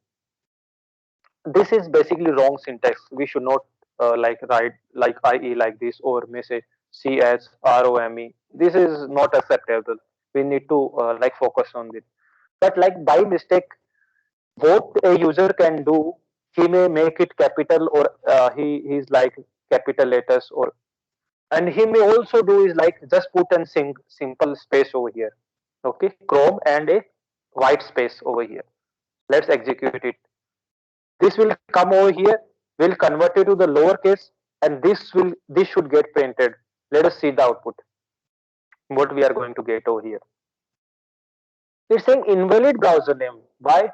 This is basically wrong syntax. We should not like write like IE like this, or may say C as ROME. This is not acceptable. We need to like focus on this. But like by mistake, what a user can do, he may make it capital, or he's like capital letters, or and he may also do is like just put an simple space over here. Okay, Chrome and a white space over here. Let's execute it. This will come over here, will convert it to the lowercase, and this should get printed. Let us see the output. What we are going to get over here. It's saying invalid browser name. Why?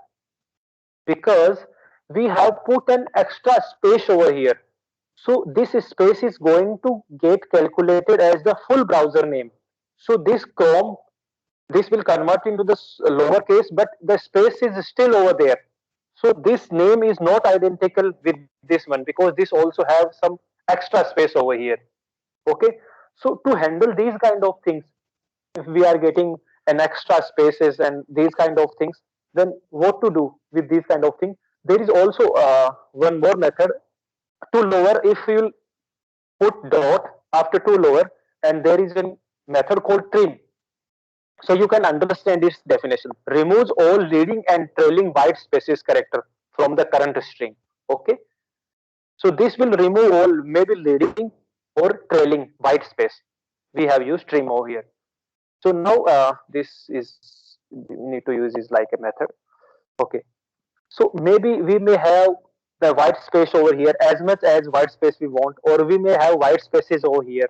Because we have put an extra space over here. So this space is going to get calculated as the full browser name. So this Chrome, this will convert into the lowercase, but the space is still over there. So this name is not identical with this one, because this also have some extra space over here. Okay. So to handle these kind of things, if we are getting an extra spaces and these kind of things, then what to do with these kind of things? There is also one more method to lower. If you put dot after to lower, and there is a method called trim. So you can understand its definition. Removes all leading and trailing white spaces character from the current string. Okay. So this will remove all maybe leading or trailing white space. We have used trim over here. So now this is we need to use is like a method. Okay. So maybe we may have the white space over here as much as white space we want, or we may have white spaces over here.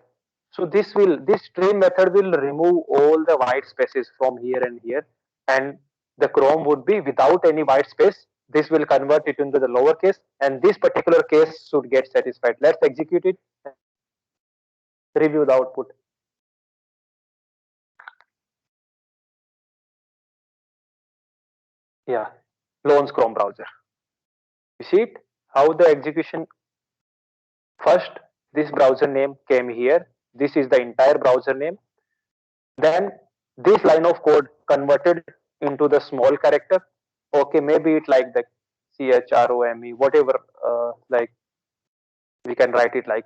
So this trim method will remove all the white spaces from here and here, and the Chrome would be without any white space. This will convert it into the lower case, and this particular case should get satisfied. Let's execute it and review the output. Yeah, Loans Chrome browser. You see it? How the execution first this browser name came here. This is the entire browser name. Then this line of code converted into the small character. Okay, maybe it like the CHROME, whatever, like we can write it like.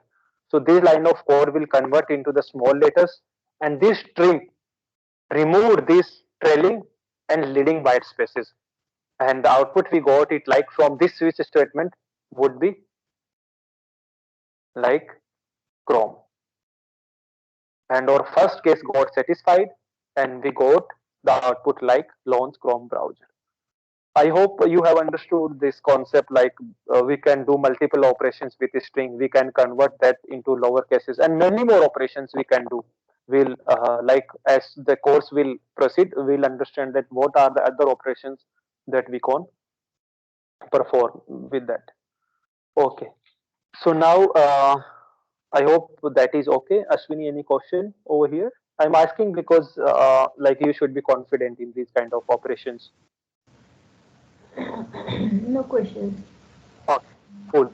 So this line of code will convert into the small letters, and this trim removed this trailing and leading white spaces. And the output we got it like from this switch statement would be like Chrome. And our first case got satisfied, and we got the output like launch Chrome browser. I hope you have understood this concept. Like we can do multiple operations with a string. We can convert that into lower cases, and many more operations we can do. We'll like as the course will proceed, we'll understand that what are the other operations that we can perform with that. Okay. So now I hope that is okay. Ashwini, any question over here? I'm asking because like you should be confident in these kind of operations. No questions. Okay, cool.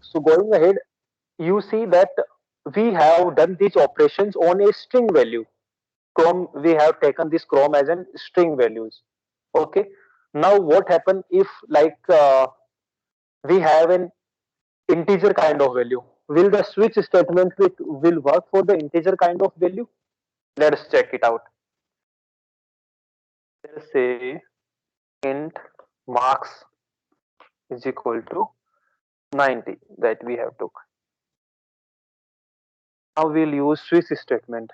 So going ahead, you see that we have done these operations on a string value. Chrome, we have taken this Chrome as an string values. Okay. Now what happen if like we have an integer kind of value? Will the switch statement will work for the integer kind of value? Let's check it out. Let's say int marks is equal to 90 that we have took. Now we'll use switch statement.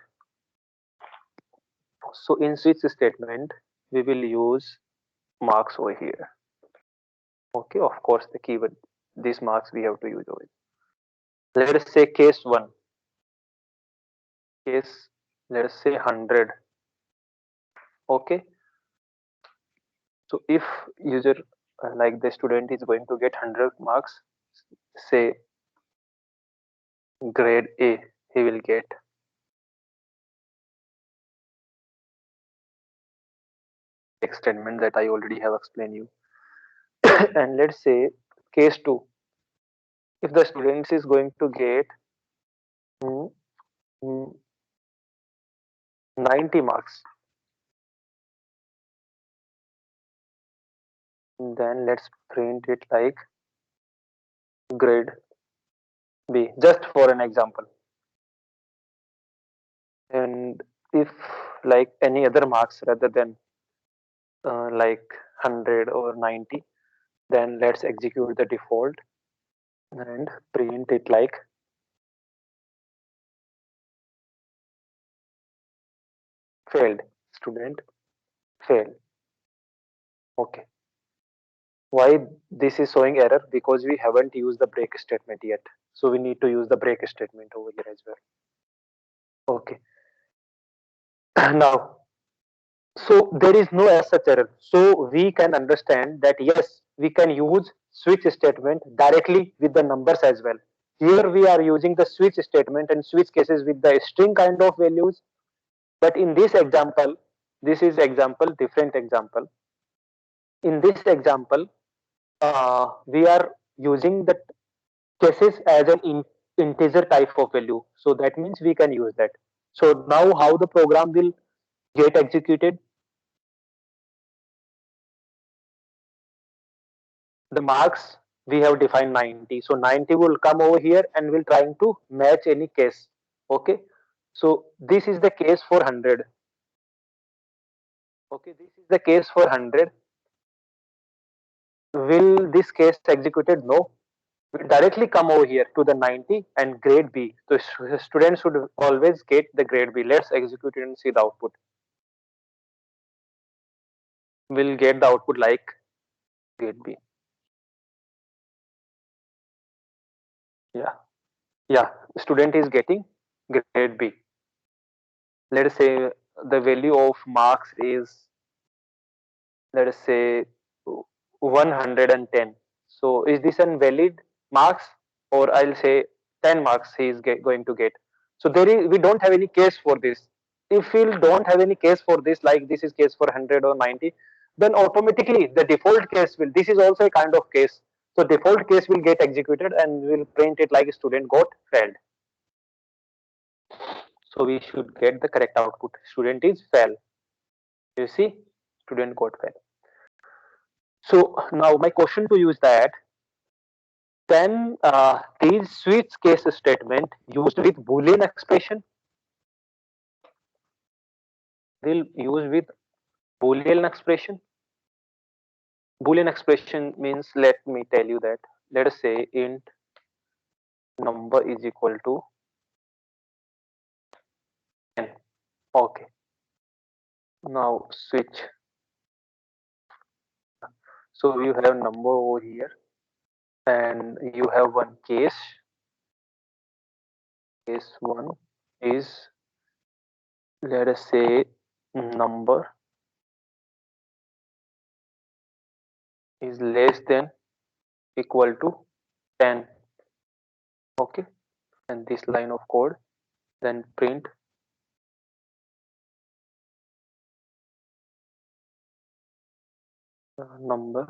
So in switch statement, we will use marks over here. Okay, of course the keyword, these marks we have to use over here. Let us say case 1, case, let us say 100. Okay, so if user like the student is going to get 100 marks, say grade A, he will get extendment that I already have explained you. And let's say case 2, if the student is going to get mm, mm, 90 marks, then let's print it like grade B, just for an example. And if like any other marks rather than like 100 or 90, then let's execute the default and print it like failed, student failed. Okay. Why this is showing error? Because we haven't used the break statement yet. So we need to use the break statement over here as well. Okay. Now, so there is no as such error. So we can understand that yes, we can use switch statement directly with the numbers as well. Here we are using the switch statement and switch cases with the string kind of values. But in this example, this is example, different example. In this example, we are using the cases as an integer type of value. So that means we can use that. So now how the program will get executed? the marks we have defined 90. So 90 will come over here and will trying to match any case. Okay. So this is the case for 100. Okay, this is the case for 100. Will this case executed? No. Will directly come over here to the 90 and grade B. So students should always get the grade B. Let's execute it and see the output. We'll get the output like grade B. Yeah. Yeah. Student is getting grade B. Let us say the value of marks is, let us say, 110. So is this an valid marks, or I'll say 10 marks he is going to get. So we don't have any case for this. If we don't have any case for this, like this is case for 100 or 90, then automatically the default case will, this is also a kind of case. So default case will get executed and will print it like student got failed. So we should get the correct output. Student is fail. You see, student got fail. So now my question to you is that, can these switch case statement used with Boolean expression will use with Boolean expression? Boolean expression means, let me tell you that, let us say int number is equal to 10. Okay. Now switch. So you have number over here and you have one case. Case one is, let us say, number is less than equal to 10. Okay. And this line of code, then print number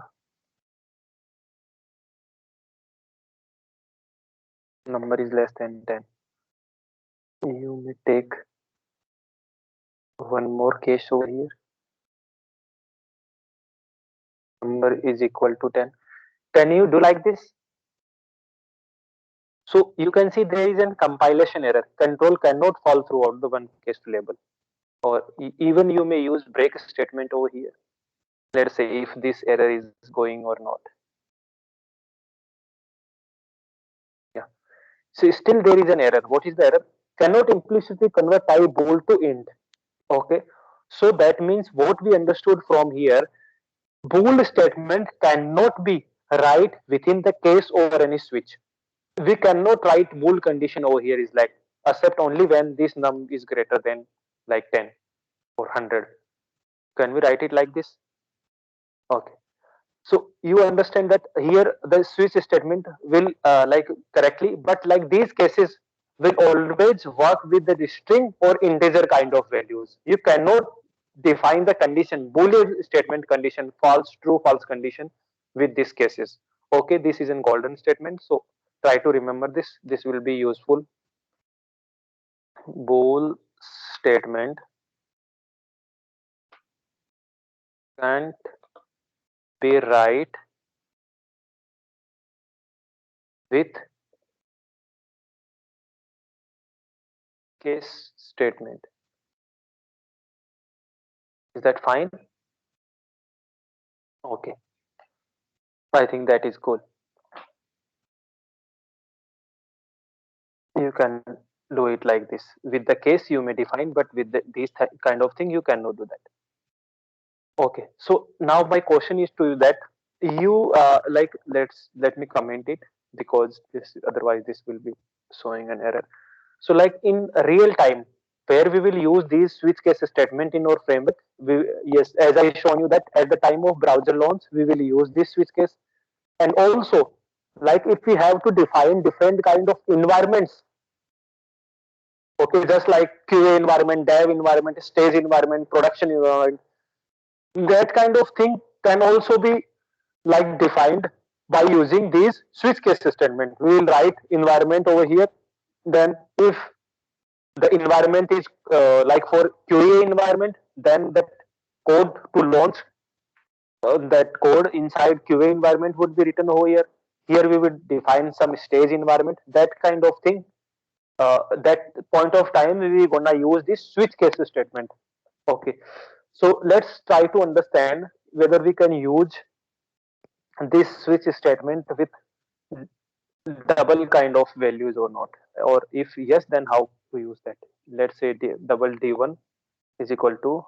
is less than 10. You may take one more case over here. Number is equal to 10. Can you do like this? So you can see there is a compilation error. Control cannot fall throughout the one case to label. Or even you may use break statement over here. Let's say if this error is going or not. Yeah. So still there is an error. What is the error? Cannot implicitly convert type bool to int. Okay. So that means what we understood from here, bool statement cannot be write within the case over any switch. We cannot write bool condition over here is like accept only when this num is greater than like 10 or 100. Can we write it like this? Okay. So you understand that here the switch statement will like correctly, but like these cases will always work with the string or integer kind of values. You cannot define the condition, boolean statement condition, false, true, false condition with these cases. Okay, this is a golden statement. So try to remember this. This will be useful. Bool statement can't be right with case statement. Is that fine? Okay, I think that is good. You can do it like this. With the case you may define, but with these kind of thing you cannot do that. Okay, so now my question is to you that you like, let me comment it, because this otherwise this will be showing an error. So like in real time, where we will use these switch case statement in our framework, yes, as I shown you that at the time of browser launch we will use this switch case. And also, like if we have to define different kind of environments, okay, just like QA environment, dev environment, stage environment, production environment, that kind of thing can also be like defined by using these switch case statement. We will write environment over here. Then if the environment is like for QA environment, then the code to launch that code inside QA environment would be written over here. Here we would define some stage environment, that kind of thing. That point of time we gonna use this switch case statement. Okay, so let's try to understand whether we can use this switch statement with double kind of values or not, or if yes, then how to use that. Let's say double d1 is equal to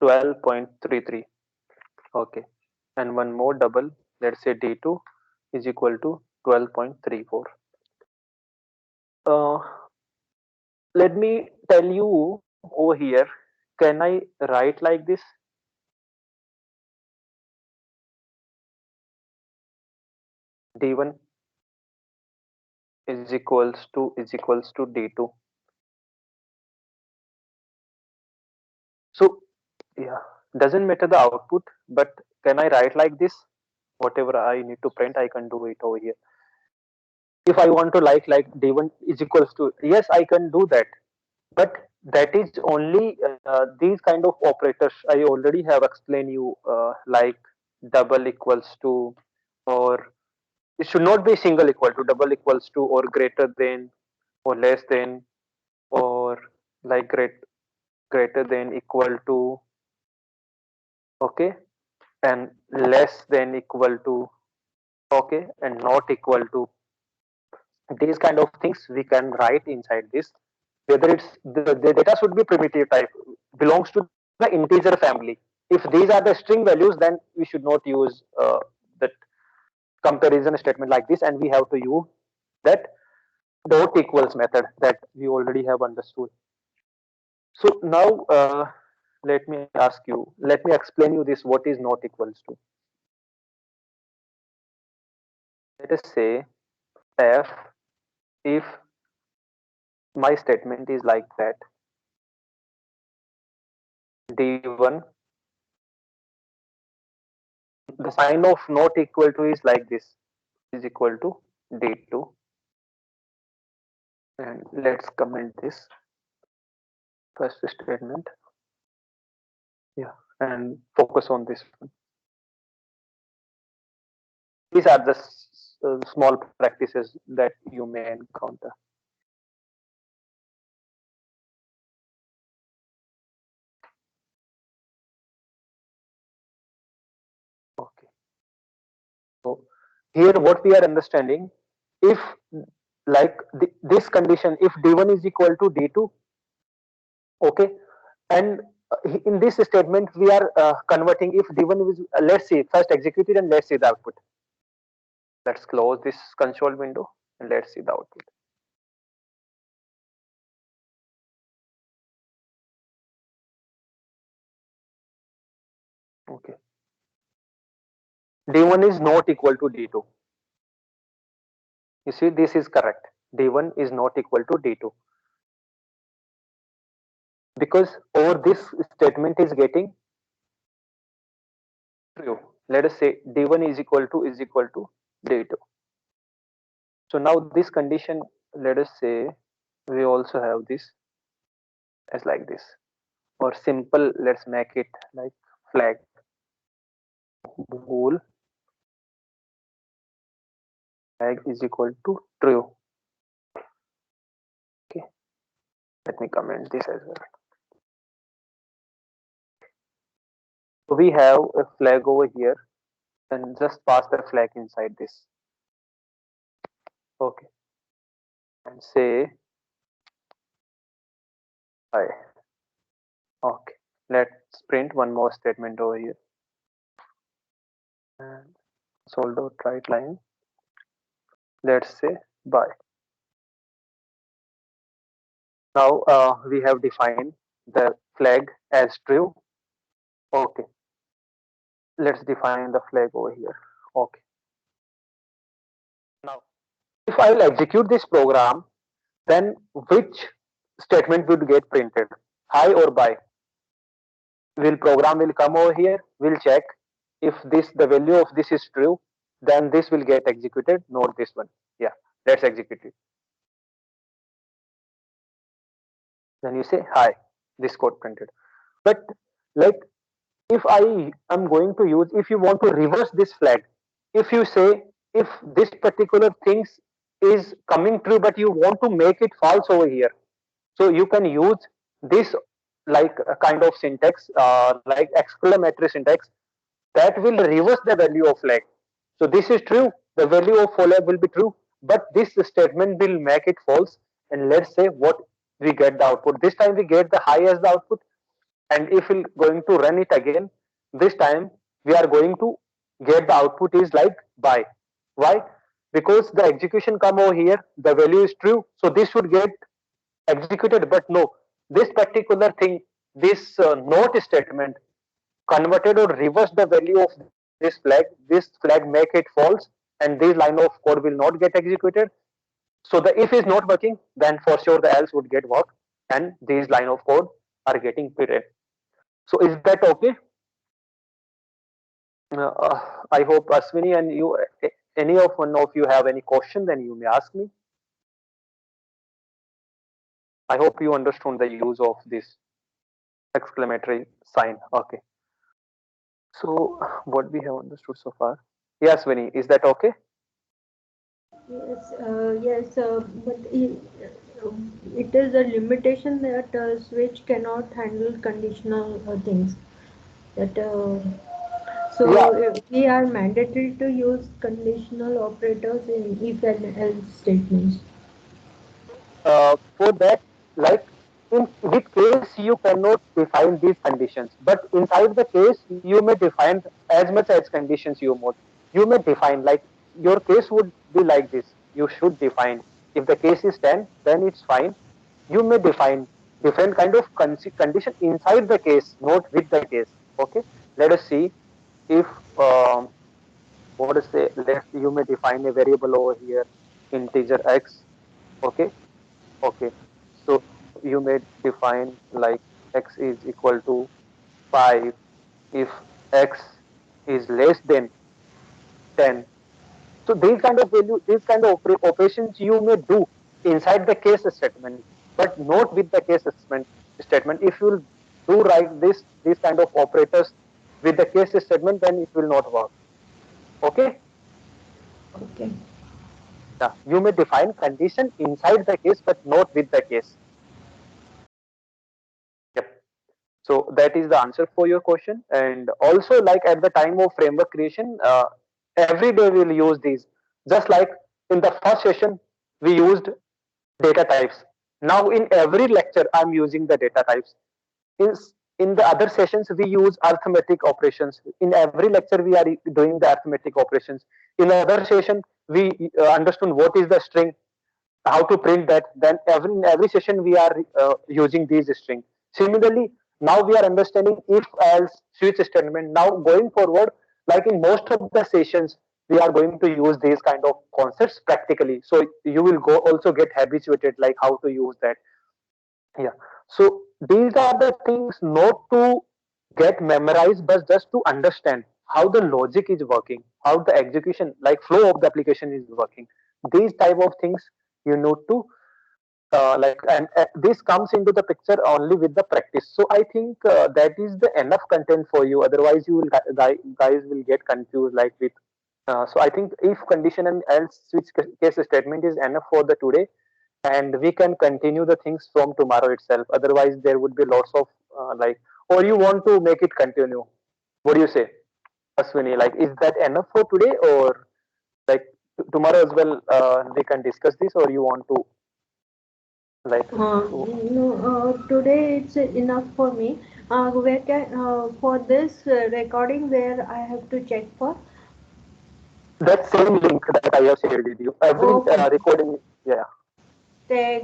12.33. Okay, and one more double, let's say d2 is equal to 12.34. uh, Let me tell you over here, can I write like this? D1 is equals to D2. So yeah, doesn't matter the output, but can I write like this? Whatever I need to print, I can do it over here. If I want to like D1 is equals to, yes, I can do that, but that is only these kind of operators I already have explained you, like double equals to, or it should not be single equal to, double equals to, or greater than, or less than, or like greater than equal to, okay, and less than equal to, okay, and not equal to. These kind of things we can write inside this. Whether it's the data should be primitive type, belongs to the integer family. If these are the string values, then we should not use that comparison statement like this, and we have to use that dot equals method that we already have understood. So now let me ask you, let me explain you this, what is not equals to. Let us say f, if my statement is like that, d1, the sign of not equal to is like this, is equal to d2, and let's comment this first statement, yeah, and focus on this one. These are the small practices that you may encounter. Okay, so here what we are understanding, if like this condition, if d1 is equal to d2, okay, and in this statement we are converting, if d1 is, let's see first executed and let's see the output. Let's close this console window and let's see the output. Okay, d1 is not equal to d2. You see, this is correct, d1 is not equal to d2, because over this statement is getting true. Let us say d1 is equal to d2. So now this condition, let us say we also have this as like this, or simple, let's make it like flag bool flag is equal to true. Okay, let me comment this as well. So we have a flag over here, and just pass the flag inside this. Okay, and say hi. Okay, let's print one more statement over here, and solve right line, let's say bye. Now we have defined the flag as true. Okay, let's define the flag over here. Okay, now if I will execute this program, then which statement would get printed, hi or bye? Will program will come over here, will check if this, the value of this is true, then this will get executed, not this one. Yeah, let's execute it. Then you say hi, this code printed. But like if I am going to use, if you want to reverse this flag, if you say if this particular things is coming true, but you want to make it false over here, so you can use this like a kind of syntax, like exclamatory syntax that will reverse the value of flag. So this is true, the value of flag will be true, but this statement will make it false. And let's say what we get the output. This time we get the high as the output, and if we're going to run it again, this time we are going to get the output is like by. Why? Because the execution come over here, the value is true, so this should get executed. But no, this particular thing, this note statement converted or reversed the value of this flag make it false, and this line of code will not get executed. So the if is not working, then for sure the else would get work, and these line of code are getting printed. So is that okay? I hope Aswini and you, any of one of you have any question, then you may ask me. I hope you understood the use of this exclamatory sign. Okay. So what we have understood so far? Yes, Winnie, is that okay? Yes, but it is a limitation that Switch cannot handle conditional things. That Yeah. so we are mandatory to use conditional operators in if and else statements. For that, like in with case you cannot define these conditions, but inside the case you may define as much as conditions you want. You may define like your case would be like this. You should define if the case is 10, then it's fine. You may define different kind of condition inside the case, not with the case. Okay, let us see if what to say. Let you may define a variable over here, integer x. Okay, okay. So you may define like x is equal to 5 if x is less than 10. So these kind of value, these kind of operations you may do inside the case statement, but not with the case statement. If you will do write these kind of operators with the case statement, then it will not work. Okay. Okay. Yeah. You may define condition inside the case, but not with the case. Yep. So that is the answer for your question. And also, like at the time of framework creation, every day we'll use these. Just like in the first session, we used data types. Now in every lecture, I'm using the data types. In, in the other sessions, we use arithmetic operations. In every lecture, we are doing the arithmetic operations. In other session, we understood what is the string, how to print that. Then in every session we are using these string. Similarly, now we are understanding if else switch statement. Now going forward, like in most of the sessions, we are going to use these kind of concepts practically, so you will go also get habituated like how to use that. Yeah. So these are the things not to get memorized, but just to understand how the logic is working, how the execution, like flow of the application is working. These type of things you need to like, and this comes into the picture only with the practice. So I think that is the enough content for you. Otherwise, you will guys will get confused like with. So I think if condition and else switch case statement is enough for the today, and we can continue the things from tomorrow itself. Otherwise, there would be lots of like, or you want to make it continue. What do you say, Aswini? Like, is that enough for today, or like tomorrow as well? We can discuss this, or you want to like? No, today it's enough for me. Where can for this recording where I have to check for? That same link that I have shared with you. Every Okay. recording, yeah. Tag